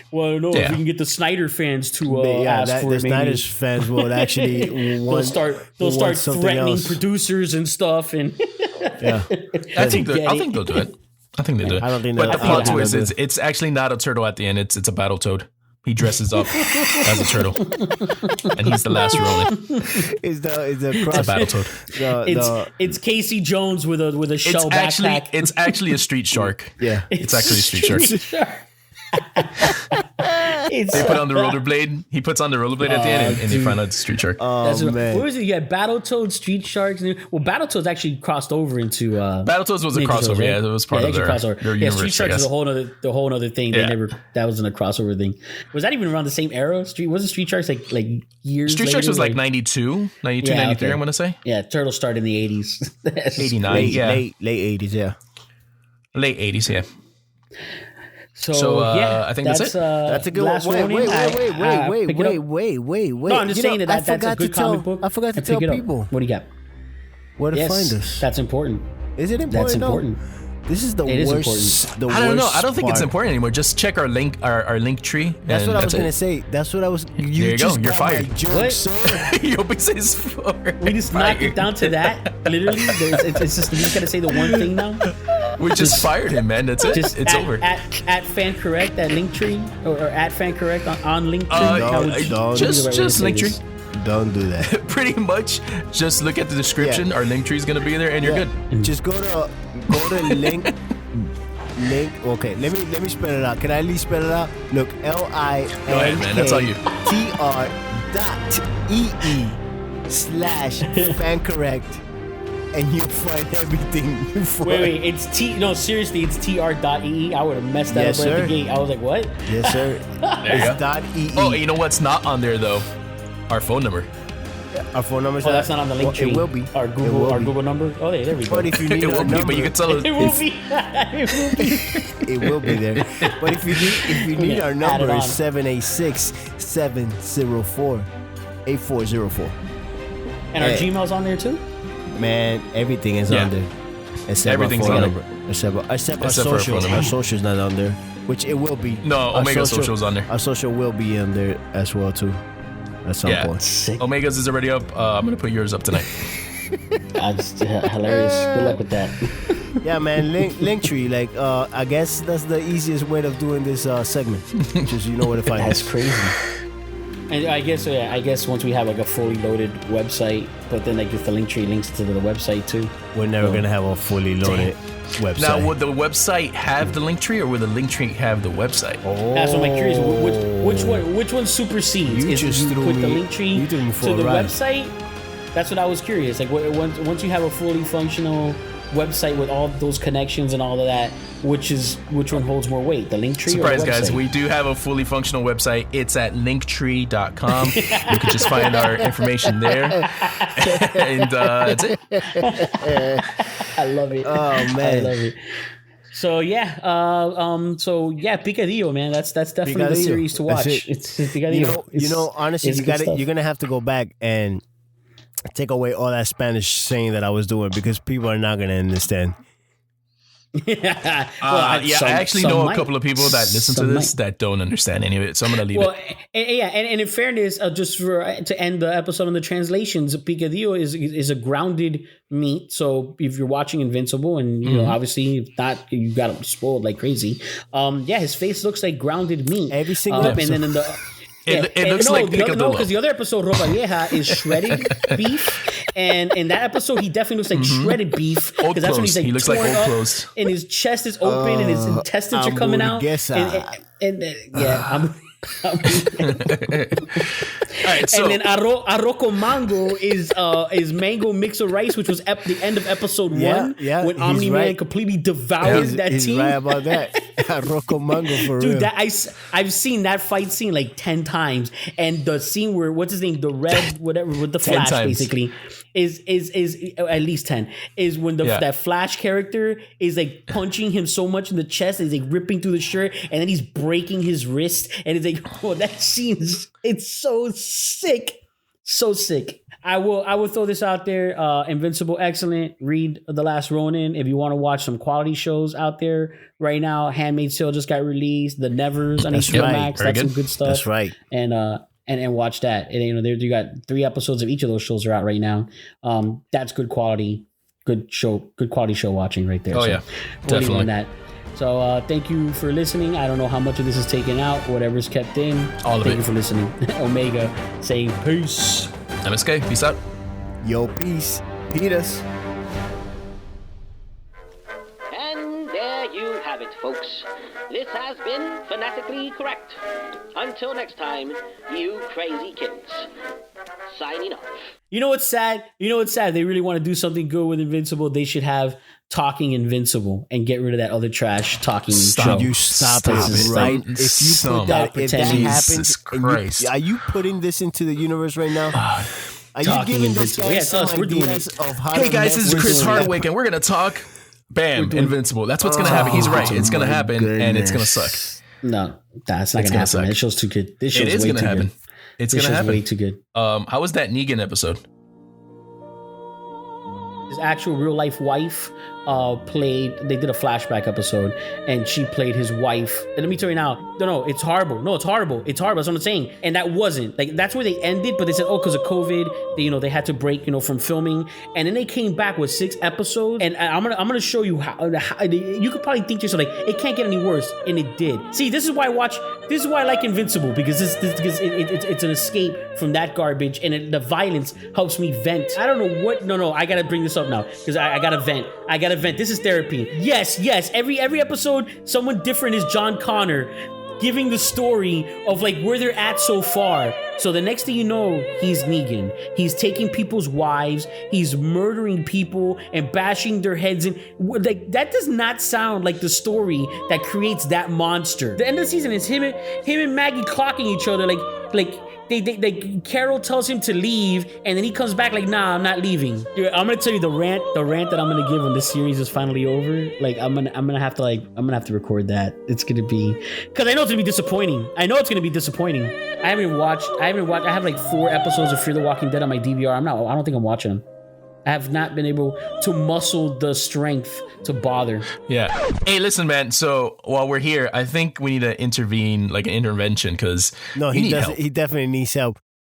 C: Well, no, if we can get the Snyder fans to ask for
E: the
C: it,
E: Snyder's fans will actually
C: they'll start threatening producers and stuff. And
D: I think they'll do it. I think they do it.
E: I don't think.
D: But the plot twist is it's actually not a turtle at the end. It's a Battletoad. He dresses up as a turtle, and he's the last Ronin.
E: It's a
D: Battletoad.
C: It's Casey Jones with a shell backpack.
D: It's actually a street shark.
E: Yeah,
D: it's actually a street shark. They put on the rollerblade. He puts on the rollerblade at the end, and they find out it's Street Shark.
E: Man.
C: What was it? You had Battletoads, Street Sharks. Well, Battletoads actually crossed over into.
D: Battletoads was a crossover. Right? Yeah, it was part of their universe.
C: Street Sharks is a whole other thing. They never. That wasn't a crossover thing. Was that even around the same era? Wasn't Street Sharks like years?
D: Street Sharks was like 92, 93. I'm gonna say.
C: Yeah, Turtles started in the 80s.
D: 89.
E: Late 80s. Yeah.
D: Late 80s. Yeah.
C: So
D: I think that's it.
E: That's a good one. Wait.
C: No, I'm just saying that's a good comic book.
E: I forgot to tell people.
C: What do you got?
E: Where to find us.
C: That's important.
E: Is it important?
C: That's important.
E: This is the worst.
D: I don't know. I don't think it's important anymore. Just check our link tree.
E: That's what I was gonna say. That's what I was.
D: There you go. You're fired.
C: What?
D: You'll be fired.
C: We just knocked it down to that. Literally, it's just we just gotta say the one thing now.
D: We just fired him, man. That's it. It's over.
C: At FanCorrect, at Linktree, or at FanCorrect on Linktree.
D: Just Linktree.
E: Don't do that.
D: Pretty much, just look at the description. Yeah. Our Linktree is gonna be there, and you're good.
E: Just go to link. Okay, let me spell it out. Can I at least spell it out? Look, LINK.
D: Go ahead, man. That's all you.
E: TR.ee/FanCorrect. And you find everything.
C: Wait, it's seriously, it's tr.ee. I would have messed that up at the gate. I was like, what?
E: Yes, sir. It's .ee.
D: Oh, you know what's not on there though? Our phone number.
E: Our phone number.
C: Oh, that's not on the link tree.
E: It will be.
C: Our Google number. Oh, there we go.
E: But if you need
D: it will be, but you can tell us.
C: It will be.
E: It will be there. But if you need our number, is 786-704-8404.
C: And our Gmail's on there too.
E: Man, everything is on there.
D: Everything's on there.
E: Except our social. Our social's not on there, which it will be.
D: No, Omega Social's on there.
E: Our social will be on there as well too. at some point.
C: Sick.
D: Omega's is already up. I'm gonna put yours up tonight.
C: Hilarious. Good luck with that.
E: Yeah, man. Linktree. Like, I guess that's the easiest way of doing this segment. Just you know where to find
C: That's
E: us.
C: crazy. And I guess once we have like a fully loaded website, but then like if the Linktree links to the website too.
E: We're never gonna have a fully loaded website.
D: Now, would the website have the Linktree, or would the Linktree have the website?
E: Oh,
C: That's what I'm curious. Which one supersedes?
E: You
C: Is
E: just
C: you
E: threw
C: put
E: me-
C: the
E: you
C: Linktree
E: threw me for
C: to
E: a
C: the
E: ride.
C: website? That's what I was curious. Like once you have a fully functional website with all those connections and all of that, which one holds more weight, the Linktree?
D: Surprise,
C: or the website?
D: guys, we do have a fully functional website. It's at linktree.com. You can just find our information there. And that's it.
C: I love it.
E: Oh man,
C: I love it. So yeah, Picadillo, man. That's definitely the
E: Picadillo.
C: series to watch.
E: That's it.
C: It's Picadillo.
E: Honestly,
C: it's good stuff.
E: you're gonna have to go back and take away all that Spanish saying that I was doing because people are not gonna understand.
D: I actually know a couple of people that listen to this that don't understand any of it, so I'm gonna leave it.
C: And in fairness, just to end the episode on the translations, Picadillo is a grounded meat. So if you're watching Invincible, and you know, obviously if not, you got him spoiled like crazy. His face looks like grounded meat
E: Every single
C: and then in the.
D: It looks like Picadillo.
C: Because the other episode, Ropa Vieja, is shredded beef, and in that episode, he definitely looks like shredded beef.
D: Old
C: Because that's when
D: clothes.
C: he's like
D: He looks like
C: torn
D: old
C: up,
D: clothes.
C: and his chest is open, and his intestines are coming out.
D: All right, so
C: And then arroz con mango is mango mixed with rice, which was the end of episode 1.
E: Yeah,
C: when
E: he's
C: Omni-Man
E: right.
C: completely devoured that
E: he's
C: team.
E: right about that. Rocco Mango for real.
C: Dude, I've seen that fight scene like 10 times, and the scene where what's his name, the red whatever with the Flash
D: times.
C: basically is at least 10 is when that Flash character is like punching him so much in the chest, he's like ripping through the shirt, and then he's breaking his wrist, and it's like, oh, that scene it's so sick. So sick. I will throw this out there. Invincible, excellent. Read The Last Ronin. If you want to watch some quality shows out there right now, Handmaid's Tale just got released. The Nevers on HBO Max.
D: Very
C: That's
D: good.
C: some good stuff.
E: That's right.
C: And watch that. And you got 3 episodes of each of those shows are out right now. That's good quality, good quality show watching right there.
D: Oh,
C: so
D: yeah.
C: we'll leave it
D: Definitely.
C: on that. So thank you for listening. I don't know how much of this is taken out, whatever's kept in.
D: All of
C: Thank
D: it.
C: you for listening. Omega saying peace.
D: MSK, peace out.
E: Yo, peace. Peters.
F: And there you have it, folks. This has been Fanatically Correct. Until next time, you crazy kids. Signing off.
C: You know what's sad? They really want to do something good with Invincible. They should have Talking Invincible and get rid of that other trash talking show.
E: You stop
D: Stop
E: it,
D: it.
E: right?
D: Some-
E: If you
D: some-
E: put that, if that
C: pretending.
E: happens,
D: Jesus
E: and you-
D: Christ.
E: are you putting this into the universe right now? Are you
C: Talking
E: giving those
C: Invincible.
E: guys
C: Yeah,
E: some
C: us, we're doing
E: ideas
C: it.
E: of how
D: Hey
E: to
D: guys, this is
E: mess
D: Chris
E: with
D: Hardwick, and we're gonna talk. Bam, Invincible. That's what's gonna happen. He's right. It's gonna
E: my
D: happen, and it's gonna
E: goodness.
D: suck.
C: No, that's not
D: It's
C: gonna
D: gonna
C: happen.
D: suck.
C: This show's too good. This show's
D: It is
C: way
D: gonna
C: too
D: happen.
C: good.
D: It's
C: This
D: gonna
C: show's way
D: happen.
C: too good.
D: How was that Negan episode?
C: His actual real life wife they did a flashback episode, and she played his wife. And let me tell you now, no, it's horrible. No, it's horrible. It's horrible. That's what I'm saying. And that wasn't like, that's where they ended, but they said, oh, because of COVID, they had to break, from filming. And then they came back with 6 episodes, and I'm gonna show you how you could probably think to yourself, like, it can't get any worse, and it did. See, this is why I like Invincible, because it's an escape from that garbage, and the violence helps me vent. I don't know what. No, I gotta bring this up now because I gotta vent. This is therapy. Yes. Every episode, someone different is John Connor giving the story of like where they're at so far. So the next thing you know, he's Negan. He's taking people's wives. He's murdering people and bashing their heads in. Like, that does not sound like the story that creates that monster. The end of the season is him and Maggie clocking each other. Like Carol tells him to leave, and then he comes back like, nah, I'm not leaving. Dude, I'm gonna tell you the rant that I'm gonna give when this series is finally over. Like, I'm gonna have to record that. It's gonna be, because I know it's gonna be disappointing. I haven't watched. I have like 4 episodes of Fear the Walking Dead on my DVR. I don't think I'm watching them. I have not been able to muscle the strength to bother.
D: Yeah. Hey, listen, man. So while we're here, I think we need to intervene, like an intervention, because
E: No,
D: he
E: he definitely needs help.